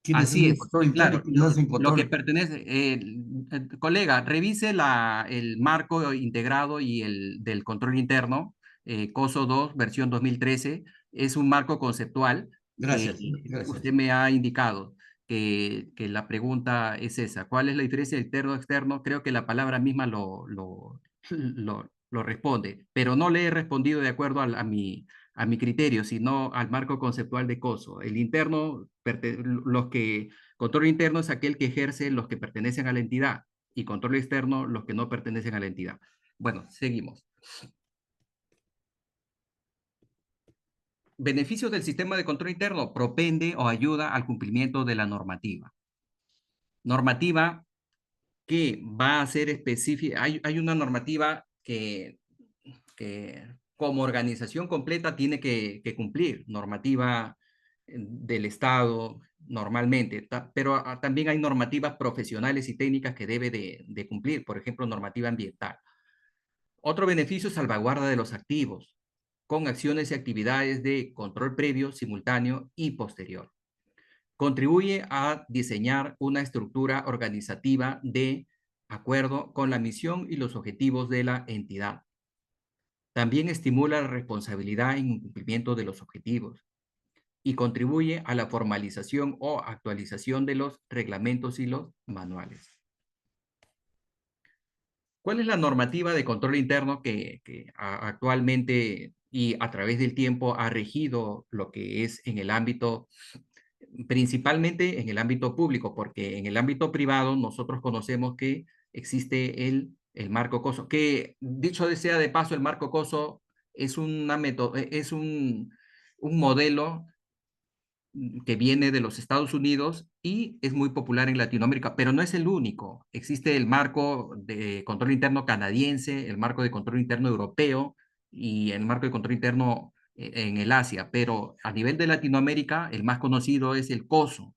quienes Así hacen es, control interno y claro. quienes hacen Lo que control. pertenece, colega, revise el marco integrado y el del control interno, COSO 2, versión 2013. Es un marco conceptual que Gracias, usted gracias. me ha indicado que la pregunta es esa. ¿Cuál es la diferencia interno-externo? Creo que la palabra misma lo responde, pero no le he respondido de acuerdo a mi criterio, sino al marco conceptual de COSO. El interno, control interno es aquel que ejerce los que pertenecen a la entidad y control externo los que no pertenecen a la entidad. Bueno, seguimos. Beneficios del sistema de control interno: propende o ayuda al cumplimiento de la normativa. Normativa que va a ser específica. Hay una normativa que como organización completa tiene que cumplir, normativa del Estado normalmente, pero también hay normativas profesionales y técnicas que debe de cumplir, por ejemplo, normativa ambiental. Otro beneficio es salvaguarda de los activos, con acciones y actividades de control previo, simultáneo y posterior. Contribuye a diseñar una estructura organizativa de acuerdo con la misión y los objetivos de la entidad. También estimula la responsabilidad en el cumplimiento de los objetivos y contribuye a la formalización o actualización de los reglamentos y los manuales. ¿Cuál es la normativa de control interno que actualmente y a través del tiempo ha regido lo que es en el ámbito, principalmente en el ámbito público? Porque en el ámbito privado nosotros conocemos que existe el marco COSO, que dicho sea de paso, el marco COSO es, es un modelo que viene de los Estados Unidos y es muy popular en Latinoamérica, pero no es el único. Existe el marco de control interno canadiense, el marco de control interno europeo y el marco de control interno en el Asia, pero a nivel de Latinoamérica el más conocido es el COSO,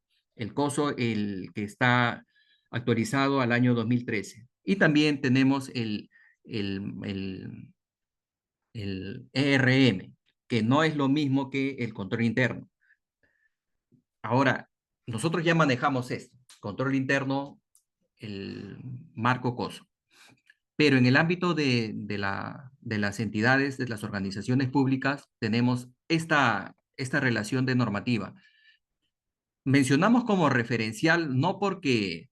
el que está actualizado al año 2013. Y también tenemos el, el, el ERM, que no es lo mismo que el control interno. Ahora, nosotros ya manejamos esto, control interno, el marco COSO, pero en el ámbito de las entidades, de las organizaciones públicas, tenemos esta relación de normativa. Mencionamos como referencial no porque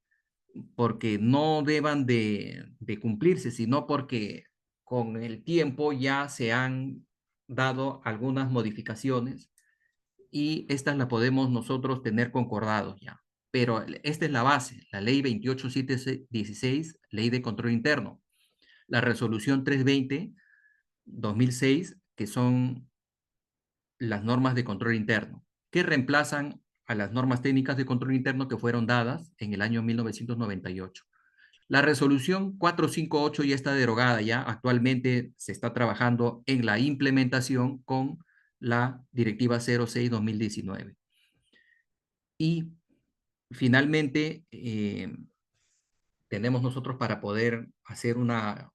no deban de cumplirse, sino porque con el tiempo ya se han dado algunas modificaciones y estas las podemos nosotros tener concordados ya. Pero esta es la base, la ley 28716, ley de control interno, la resolución 320-2006, que son las normas de control interno, que reemplazan a las normas técnicas de control interno que fueron dadas en el año 1998. La resolución 458 ya está derogada, ya actualmente se está trabajando en la implementación con la directiva 06-2019. Y finalmente, tenemos nosotros para poder hacer una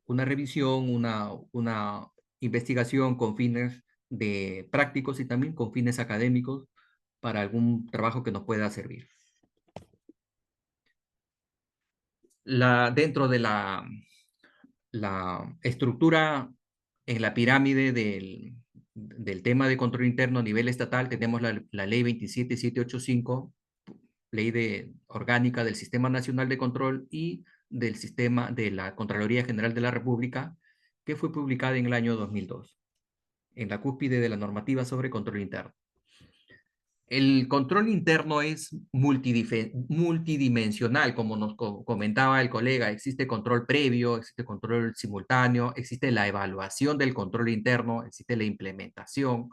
revisión, una investigación con fines de prácticos y también con fines académicos para algún trabajo que nos pueda servir. Dentro de la estructura en la pirámide del tema de control interno a nivel estatal, tenemos la ley 27785, ley orgánica del Sistema Nacional de Control y del sistema de la Contraloría General de la República, que fue publicada en el año 2002, en la cúspide de la normativa sobre control interno. El control interno es multidimensional, como nos comentaba el colega. Existe control previo, existe control simultáneo, existe la evaluación del control interno, existe la implementación.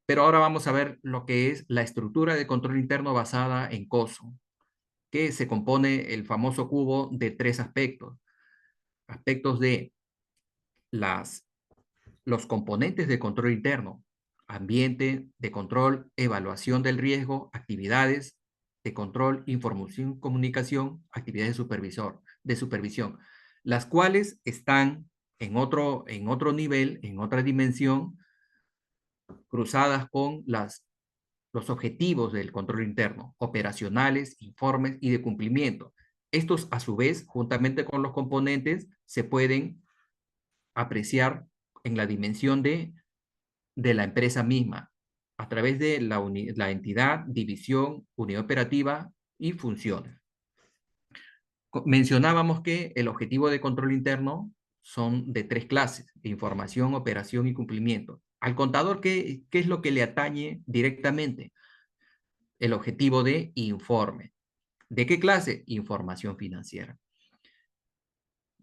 Pero ahora vamos a ver lo que es la estructura de control interno basada en COSO, que se compone el famoso cubo de 3 aspectos. Aspectos de los componentes de control interno: ambiente de control, evaluación del riesgo, actividades de control, información, comunicación, actividades de supervisión, las cuales están en otro nivel, en otra dimensión, cruzadas con los objetivos del control interno, operacionales, informes y de cumplimiento. Estos, a su vez, juntamente con los componentes, se pueden apreciar en la dimensión de la empresa misma, a través de la entidad, división, unidad operativa y funciones. Mencionábamos que el objetivo de control interno son de 3 clases: información, operación y cumplimiento. Al contador, ¿qué es lo que le atañe directamente? El objetivo de informe. ¿De qué clase? Información financiera.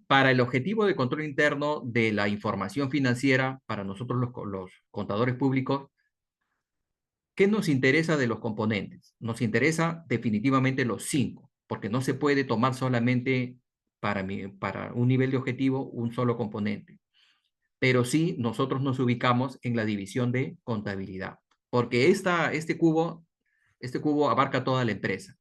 Para el objetivo de control interno de la información financiera, para nosotros los contadores públicos, ¿qué nos interesa de los componentes? Nos interesa definitivamente los 5, porque no se puede tomar solamente para un nivel de objetivo un solo componente. Pero sí, nosotros nos ubicamos en la división de contabilidad, porque este cubo abarca toda la empresa.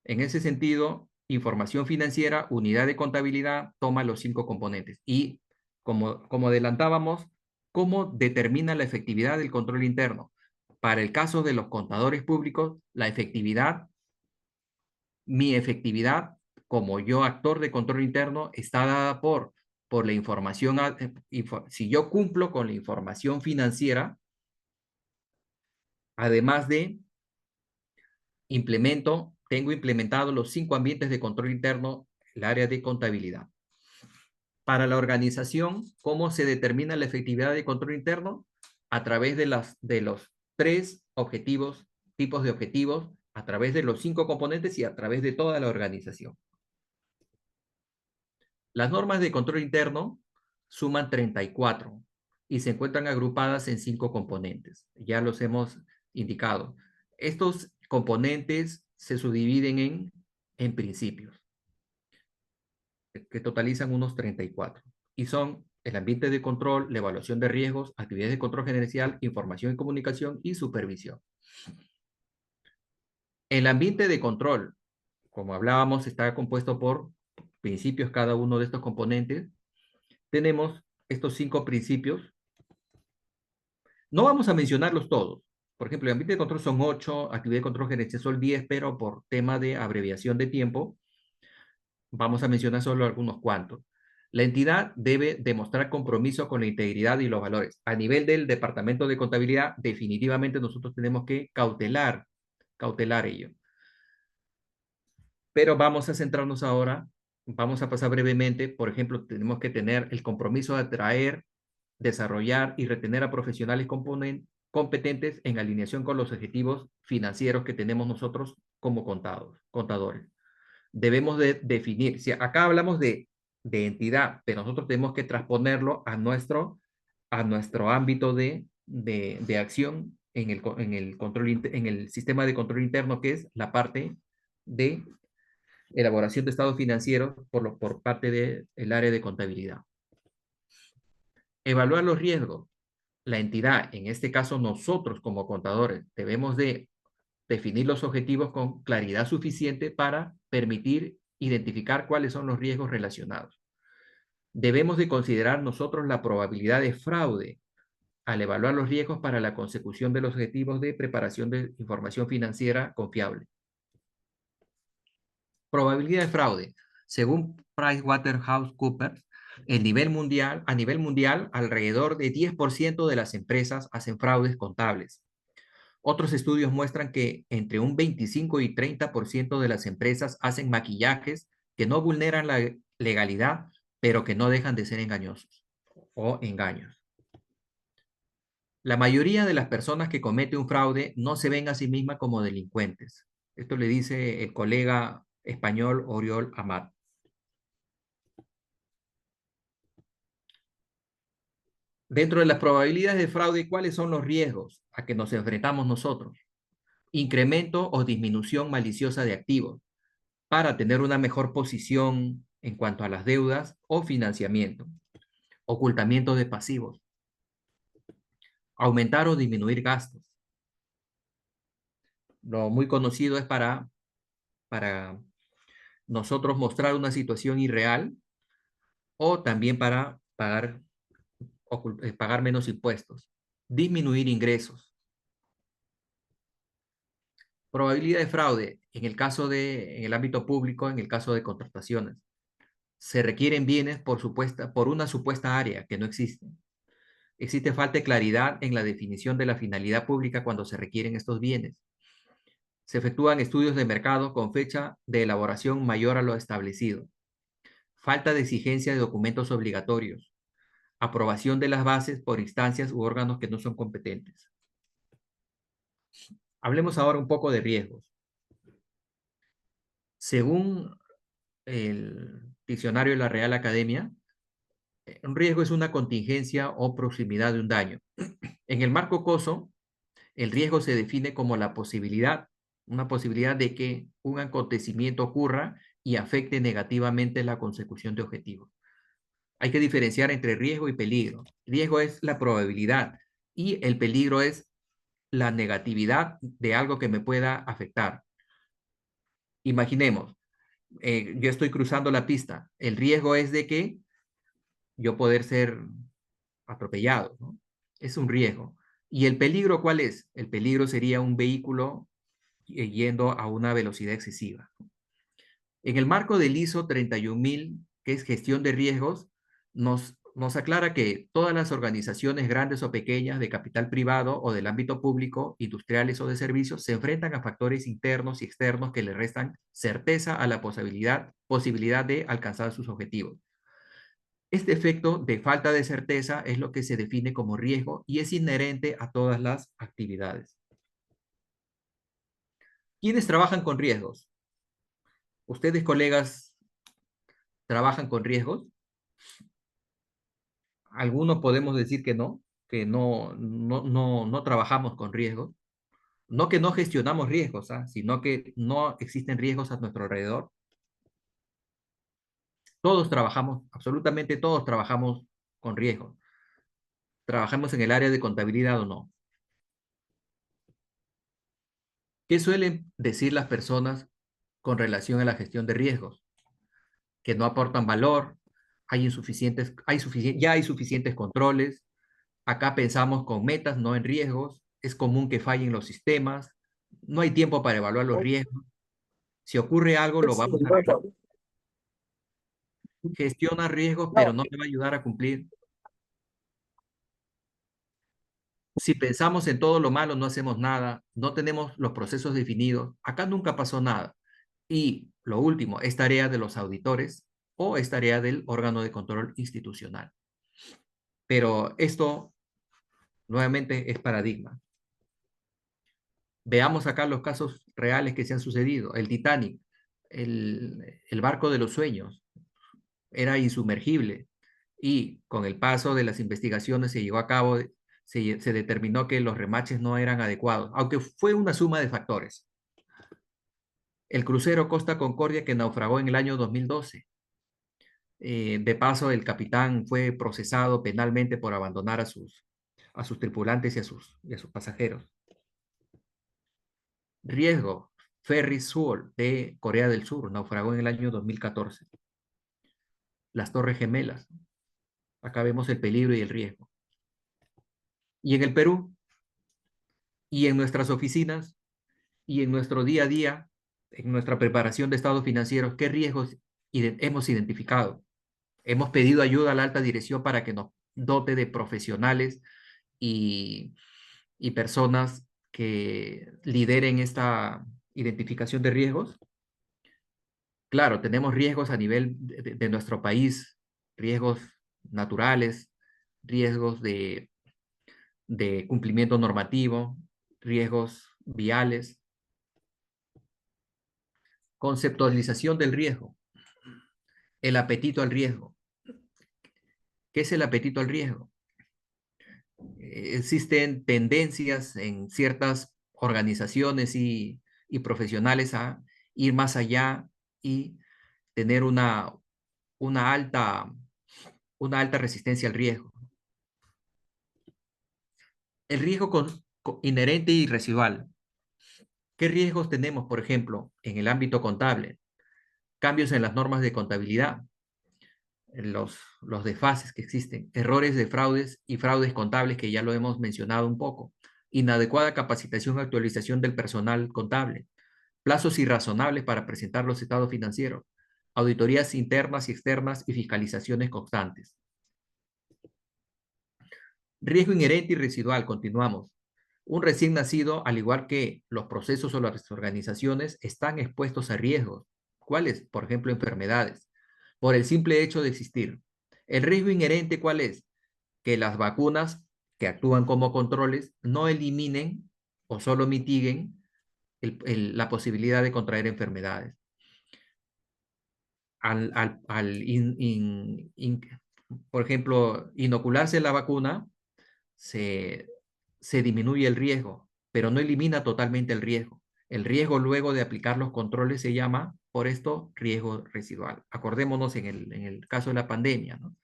En ese sentido, información financiera, unidad de contabilidad, toma los 5 componentes. Y como adelantábamos, ¿cómo determina la efectividad del control interno? Para el caso de los contadores públicos, mi efectividad como yo actor de control interno está dada por la información. Si yo cumplo con la información financiera, además de tengo implementado los 5 ambientes de control interno, el área de contabilidad. Para la organización, ¿cómo se determina la efectividad de control interno? A través de los 3 tipos de objetivos, a través de los 5 componentes y a través de toda la organización. Las normas de control interno suman 34 y se encuentran agrupadas en 5 componentes. Ya los hemos indicado. Estos componentes se subdividen en principios, que totalizan unos 34. Y son el ambiente de control, la evaluación de riesgos, actividades de control gerencial, información y comunicación y supervisión. El ambiente de control, como hablábamos, está compuesto por principios cada uno de estos componentes. Tenemos estos 5 principios. No vamos a mencionarlos todos. Por ejemplo, el ambiente de control son 8, actividad de control gerencial son 10, pero por tema de abreviación de tiempo, vamos a mencionar solo algunos cuantos. La entidad debe demostrar compromiso con la integridad y los valores. A nivel del departamento de contabilidad, definitivamente nosotros tenemos que cautelar ello. Pero vamos a centrarnos ahora, vamos a pasar brevemente. Por ejemplo, tenemos que tener el compromiso de atraer, desarrollar y retener a profesionales competentes en alineación con los objetivos financieros que tenemos nosotros como contadores. Debemos de definir, si acá hablamos de entidad, pero nosotros tenemos que transponerlo a nuestro ámbito de acción en el sistema de control interno, que es la parte de elaboración de estados financieros por parte del área de contabilidad. Evaluar los riesgos. La entidad, en este caso nosotros como contadores, debemos de definir los objetivos con claridad suficiente para permitir identificar cuáles son los riesgos relacionados. Debemos de considerar nosotros la probabilidad de fraude al evaluar los riesgos para la consecución de los objetivos de preparación de información financiera confiable. Probabilidad de fraude. Según PricewaterhouseCoopers, A nivel mundial, alrededor de 10% de las empresas hacen fraudes contables. Otros estudios muestran que entre un 25 y 30% de las empresas hacen maquillajes que no vulneran la legalidad, pero que no dejan de ser engañosos o engaños. La mayoría de las personas que cometen un fraude no se ven a sí mismas como delincuentes. Esto le dice el colega español Oriol Amat. Dentro de las probabilidades de fraude, ¿cuáles son los riesgos a que nos enfrentamos nosotros? Incremento o disminución maliciosa de activos para tener una mejor posición en cuanto a las deudas o financiamiento. Ocultamiento de pasivos. Aumentar o disminuir gastos. Lo muy conocido es para nosotros mostrar una situación irreal o también para pagar menos impuestos. Disminuir ingresos. Probabilidad de fraude en el ámbito público, en el caso de contrataciones. Se requieren bienes por una supuesta área que no existe. Existe falta de claridad en la definición de la finalidad pública cuando se requieren estos bienes. Se efectúan estudios de mercado con fecha de elaboración mayor a lo establecido. Falta de exigencia de documentos obligatorios. Aprobación de las bases por instancias u órganos que no son competentes. Hablemos ahora un poco de riesgos. Según el diccionario de la Real Academia, un riesgo es una contingencia o proximidad de un daño. En el marco COSO, el riesgo se define como una posibilidad de que un acontecimiento ocurra y afecte negativamente la consecución de objetivos. Hay que diferenciar entre riesgo y peligro. Riesgo es la probabilidad y el peligro es la negatividad de algo que me pueda afectar. Imaginemos, yo estoy cruzando la pista. El riesgo es de que yo poder ser atropellado, ¿no? Es un riesgo. ¿Y el peligro cuál es? El peligro sería un vehículo yendo a una velocidad excesiva. En el marco del ISO 31000, que es gestión de riesgos, nos aclara que todas las organizaciones grandes o pequeñas de capital privado o del ámbito público, industriales o de servicios, se enfrentan a factores internos y externos que le restan certeza a la posibilidad de alcanzar sus objetivos. Este efecto de falta de certeza es lo que se define como riesgo y es inherente a todas las actividades. ¿Quiénes trabajan con riesgos? ¿Ustedes, colegas, trabajan con riesgos? Algunos podemos decir que no trabajamos con riesgos. No que no gestionamos riesgos, sino que no existen riesgos a nuestro alrededor. Todos trabajamos, absolutamente todos trabajamos con riesgos. Trabajamos en el área de contabilidad o no. ¿Qué suelen decir las personas con relación a la gestión de riesgos? Que no aportan valor, ya hay suficientes controles, acá pensamos con metas, no en riesgos, es común que fallen los sistemas, no hay tiempo para evaluar los riesgos, si ocurre algo lo vamos a arreglar. Gestiona riesgos, pero no te va a ayudar a cumplir. Si pensamos en todo lo malo, no hacemos nada, no tenemos los procesos definidos, acá nunca pasó nada. Y lo último, es tarea de los auditores o es tarea del órgano de control institucional. Pero esto, nuevamente, es paradigma. Veamos acá los casos reales que se han sucedido. El Titanic, el barco de los sueños, era insumergible y con el paso de las investigaciones se llegó a cabo, se determinó que los remaches no eran adecuados, aunque fue una suma de factores. El crucero Costa Concordia que naufragó en el año 2012. De paso, el capitán fue procesado penalmente por abandonar a sus tripulantes y a sus pasajeros. Riesgo, Ferry Seoul de Corea del Sur, naufragó en el año 2014. Las Torres Gemelas, acá vemos el peligro y el riesgo. Y en el Perú, y en nuestras oficinas, y en nuestro día a día, en nuestra preparación de estados financieros, ¿qué riesgos hemos identificado? Hemos pedido ayuda a la alta dirección para que nos dote de profesionales y, y personas que lideren esta identificación de riesgos. Claro, tenemos riesgos a nivel de nuestro país, riesgos naturales, riesgos de cumplimiento normativo, riesgos viales, conceptualización del riesgo, el apetito al riesgo. ¿Qué es el apetito al riesgo? Existen tendencias en ciertas organizaciones y profesionales a ir más allá y tener una alta, una alta resistencia al riesgo. El riesgo inherente y residual. ¿Qué riesgos tenemos, por ejemplo, en el ámbito contable? Cambios en las normas de contabilidad, los desfases que existen, errores de fraudes y fraudes contables que ya lo hemos mencionado un poco, inadecuada capacitación y actualización del personal contable, plazos irrazonables para presentar los estados financieros, auditorías internas y externas y fiscalizaciones constantes. Riesgo inherente y residual, continuamos. Un recién nacido, al igual que los procesos o las organizaciones, están expuestos a riesgos. ¿Cuáles? Por ejemplo, enfermedades, por el simple hecho de existir. El riesgo inherente, ¿cuál es? Que las vacunas que actúan como controles no eliminen o solo mitiguen la posibilidad de contraer enfermedades. Por ejemplo, inocularse la vacuna, se, se disminuye el riesgo, pero no elimina totalmente el riesgo. El riesgo luego de aplicar los controles se llama, por esto, riesgo residual. Acordémonos en el caso de la pandemia, ¿no?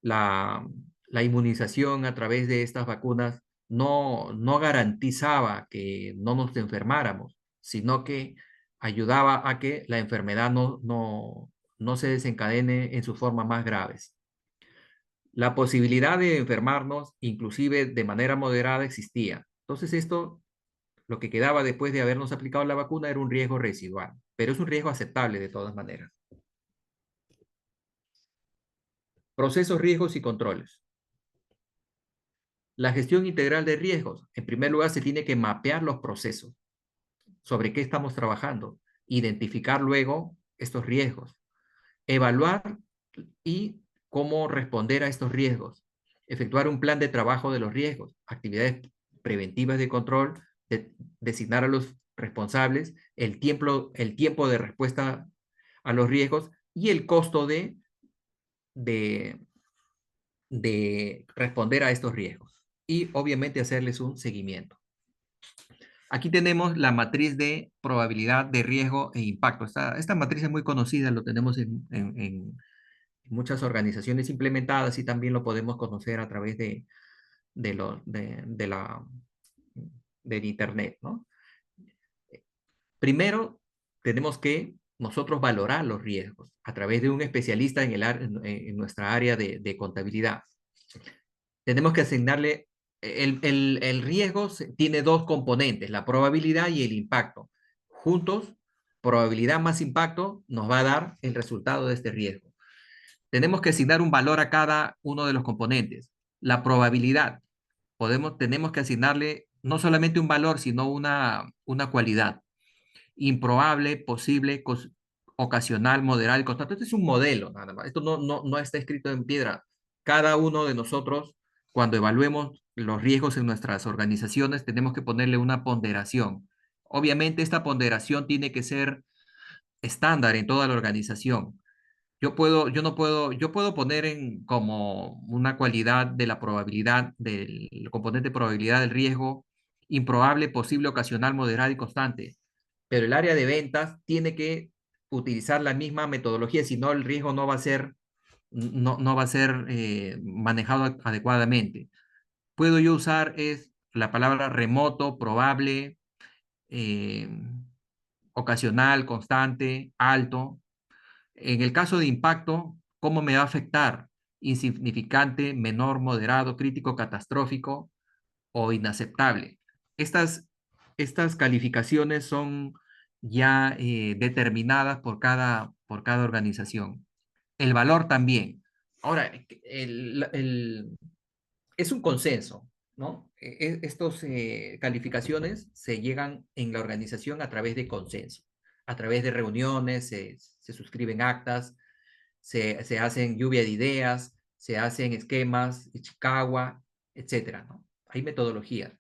La, la inmunización a través de estas vacunas no garantizaba que no nos enfermáramos, sino que ayudaba a que la enfermedad no se desencadene en sus formas más graves. La posibilidad de enfermarnos, inclusive de manera moderada, existía. Entonces esto, lo que quedaba después de habernos aplicado la vacuna era un riesgo residual, pero es un riesgo aceptable de todas maneras. Procesos, riesgos y controles. La gestión integral de riesgos. En primer lugar, se tiene que mapear los procesos, sobre qué estamos trabajando, identificar luego estos riesgos, evaluar y cómo responder a estos riesgos, efectuar un plan de trabajo de los riesgos, actividades preventivas de control, designar a los responsables, el tiempo de respuesta a los riesgos y el costo de, de responder a estos riesgos. Y obviamente hacerles un seguimiento. Aquí tenemos la matriz de probabilidad de riesgo e impacto. Esta matriz es muy conocida, lo tenemos en muchas organizaciones implementadas y también lo podemos conocer a través de lo, de la, del Internet, ¿no? Primero, tenemos que nosotros valorar los riesgos a través de un especialista en nuestra área de contabilidad. Tenemos que asignarle, el riesgo tiene dos componentes, la probabilidad y el impacto. Juntos, probabilidad más impacto nos va a dar el resultado de este riesgo. Tenemos que asignar un valor a cada uno de los componentes. La probabilidad, tenemos que asignarle no solamente un valor, sino una cualidad. Improbable, posible, ocasional, moderado y constante. Este es un modelo, nada más. Esto no está escrito en piedra. Cada uno de nosotros, cuando evaluemos los riesgos en nuestras organizaciones, tenemos que ponerle una ponderación. Obviamente, esta ponderación tiene que ser estándar en toda la organización. Yo puedo poner como una cualidad de la probabilidad, del componente de probabilidad del riesgo, improbable, posible, ocasional, moderado y constante. Pero el área de ventas tiene que utilizar la misma metodología, si no el riesgo no va a ser manejado adecuadamente. Puedo yo usar la palabra remoto, probable, eh, ocasional, constante, alto. En el caso de impacto, ¿cómo me va a afectar? Insignificante, menor, moderado, crítico, catastrófico o inaceptable. Estas calificaciones son ya determinadas por cada organización. el valor también. Ahora, es un consenso, ¿no? Estas calificaciones se llegan en la organización a través de consenso, a través de reuniones, se suscriben actas, se hacen lluvia de ideas, se hacen esquemas, Chicago, etcétera, ¿no? Hay metodologías.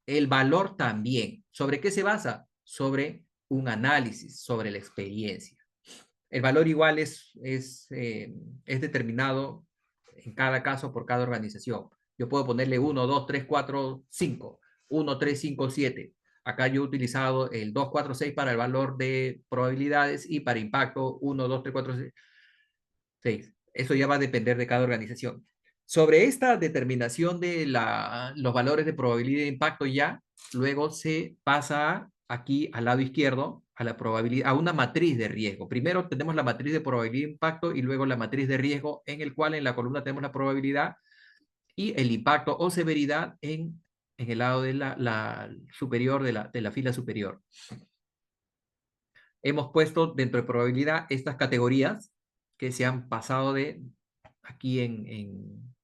El valor también. ¿Sobre qué se basa? Sobre un análisis, sobre la experiencia. El valor igual es determinado en cada caso por cada organización. Yo puedo ponerle 1, 2, 3, 4, 5. 1, 3, 5, 7. Acá yo he utilizado el 2, 4, 6 para el valor de probabilidades y para impacto 1, 2, 3, 4, 6. Eso ya va a depender de cada organización. Sobre esta determinación de los valores de probabilidad de impacto ya, luego se pasa aquí al lado izquierdo a la probabilidad, a una matriz de riesgo. Primero tenemos la matriz de probabilidad de impacto y luego la matriz de riesgo en el cual en la columna tenemos la probabilidad y el impacto o severidad en el lado de la superior de la fila superior. Hemos puesto dentro de probabilidad estas categorías que se han pasado de aquí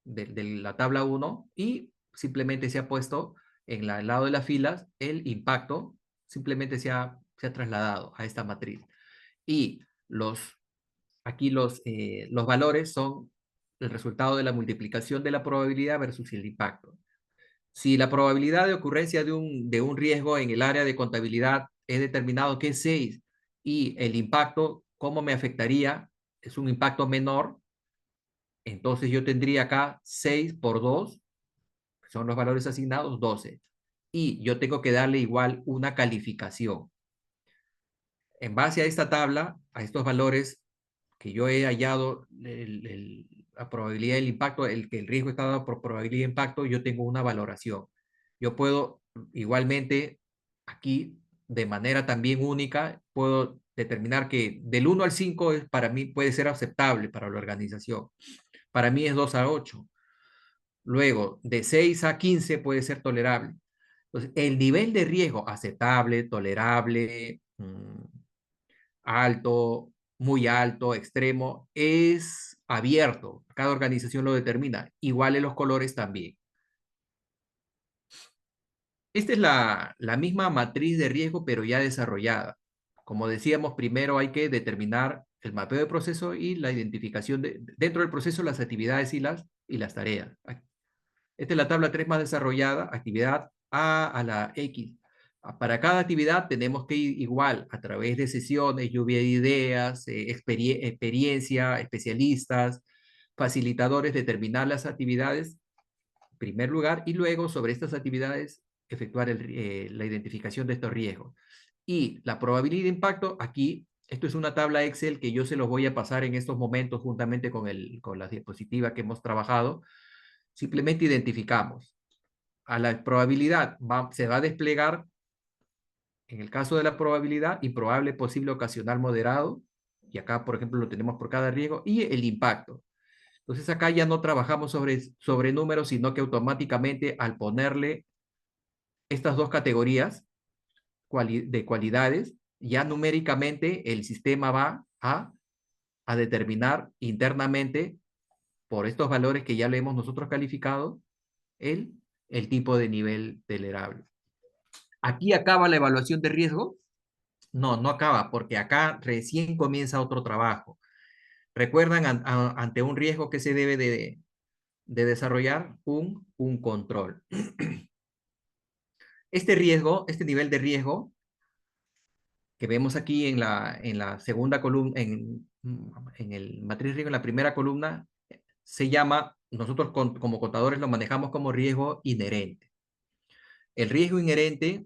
de la tabla 1 y simplemente se ha puesto en el lado de las filas el impacto, simplemente se ha trasladado a esta matriz. Y aquí los valores son el resultado de la multiplicación de la probabilidad versus el impacto. Si la probabilidad de ocurrencia de un riesgo en el área de contabilidad es determinado que es 6 y el impacto, ¿cómo me afectaría? Es un impacto menor, entonces yo tendría acá 6 por 2, que son los valores asignados, 12. Y yo tengo que darle igual una calificación. En base a esta tabla, a estos valores que yo he hallado, la probabilidad del impacto, que el riesgo está dado por probabilidad de impacto, yo tengo una valoración. Yo puedo igualmente aquí, de manera también única, puedo determinar que del 1 al 5 para mí puede ser aceptable para la organización. Para mí es 2 a 8. Luego, de 6 a 15 puede ser tolerable. Entonces, el nivel de riesgo aceptable, tolerable, alto, muy alto, extremo, es abierto. Cada organización lo determina. Igual en los colores también. Esta es la misma matriz de riesgo, pero ya desarrollada. Como decíamos, primero hay que determinar el mapeo de proceso y la identificación dentro del proceso, las actividades y las tareas. Esta es la tabla 3 más desarrollada, actividad a la X. Para cada actividad tenemos que ir igual a través de sesiones, lluvia de ideas, experiencia, especialistas, facilitadores, determinar las actividades en primer lugar y luego sobre estas actividades efectuar la identificación de estos riesgos. Y la probabilidad de impacto, aquí, esto es una tabla Excel que yo se los voy a pasar en estos momentos juntamente con la diapositiva que hemos trabajado. Simplemente identificamos. A la probabilidad se va a desplegar, en el caso de la probabilidad, improbable, posible, ocasional, moderado, y acá, por ejemplo, lo tenemos por cada riesgo, y el impacto. Entonces acá ya no trabajamos sobre números, sino que automáticamente al ponerle estas dos categorías de cualidades, ya numéricamente el sistema va a determinar internamente, por estos valores que ya le hemos nosotros calificado, el, el tipo de nivel tolerable. ¿Aquí acaba la evaluación de riesgo? No, no acaba, porque acá recién comienza otro trabajo. ¿Recuerdan ante un riesgo que se debe de desarrollar? Un control. Este riesgo, este nivel de riesgo que vemos aquí en la segunda columna, en el matriz riesgo, en la primera columna, se llama, nosotros como contadores lo manejamos como riesgo inherente. El riesgo inherente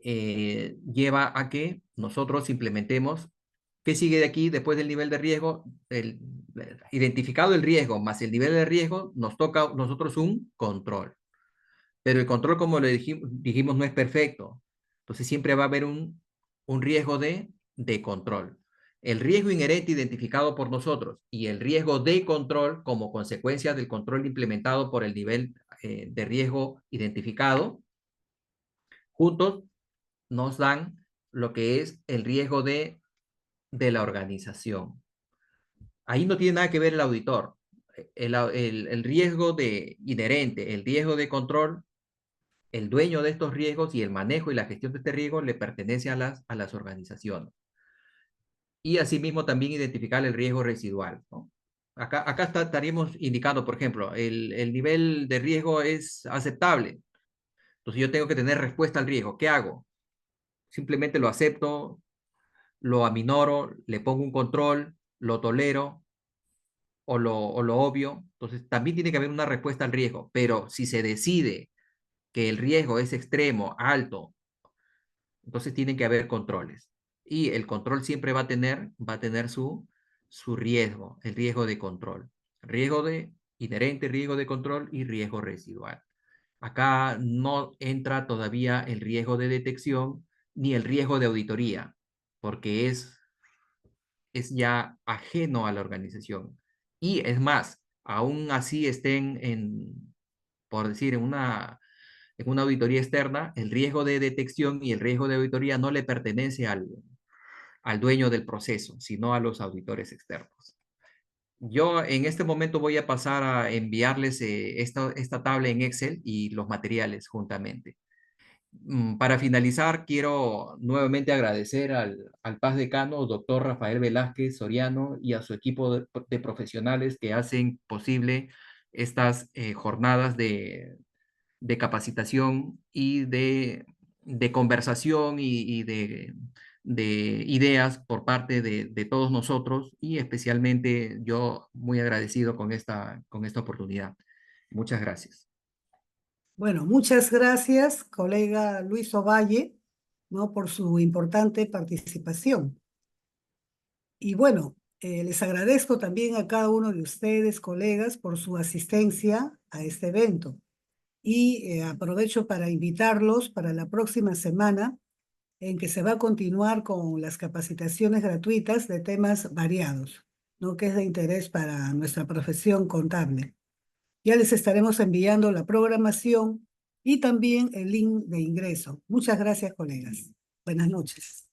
lleva a que nosotros implementemos, ¿qué sigue de aquí después del nivel de riesgo? Identificado el riesgo más el nivel de riesgo, nos toca a nosotros un control. Pero el control, como le dijimos, no es perfecto. Entonces siempre va a haber un riesgo de control. El riesgo inherente identificado por nosotros y el riesgo de control como consecuencia del control implementado por el nivel de riesgo identificado, juntos nos dan lo que es el riesgo de la organización. Ahí no tiene nada que ver el auditor. El riesgo inherente, el riesgo de control, el dueño de estos riesgos y el manejo y la gestión de este riesgo le pertenece a las organizaciones. Y asimismo también identificar el riesgo residual, ¿no? Acá estaríamos indicando, por ejemplo, el nivel de riesgo es aceptable. Entonces yo tengo que tener respuesta al riesgo. ¿Qué hago? Simplemente lo acepto, lo aminoro, le pongo un control, lo tolero o lo obvio. Entonces también tiene que haber una respuesta al riesgo. Pero si se decide que el riesgo es extremo, alto, entonces tienen que haber controles. Y el control siempre va a tener su riesgo, el riesgo de control. Riesgo de inherente, riesgo de control y riesgo residual. Acá no entra todavía el riesgo de detección ni el riesgo de auditoría, porque es ya ajeno a la organización. Y es más, aún así estén por decir, en una auditoría externa, el riesgo de detección y el riesgo de auditoría no le pertenece al dueño del proceso, sino a los auditores externos. Yo en este momento voy a pasar a enviarles esta tabla en Excel y los materiales juntamente. Para finalizar, quiero nuevamente agradecer al Paz Decano, doctor Rafael Velázquez Soriano, y a su equipo de profesionales que hacen posible estas jornadas de capacitación y de conversación y de ideas por parte de todos nosotros, y especialmente yo muy agradecido con esta oportunidad. Muchas gracias. Bueno, muchas gracias, colega Luis Ovalle, ¿no? Por su importante participación. Y bueno, les agradezco también a cada uno de ustedes, colegas, por su asistencia a este evento. Y aprovecho para invitarlos para la próxima semana en que se va a continuar con las capacitaciones gratuitas de temas variados, ¿no? Que es de interés para nuestra profesión contable. Ya les estaremos enviando la programación y también el link de ingreso. Muchas gracias, colegas. Buenas noches.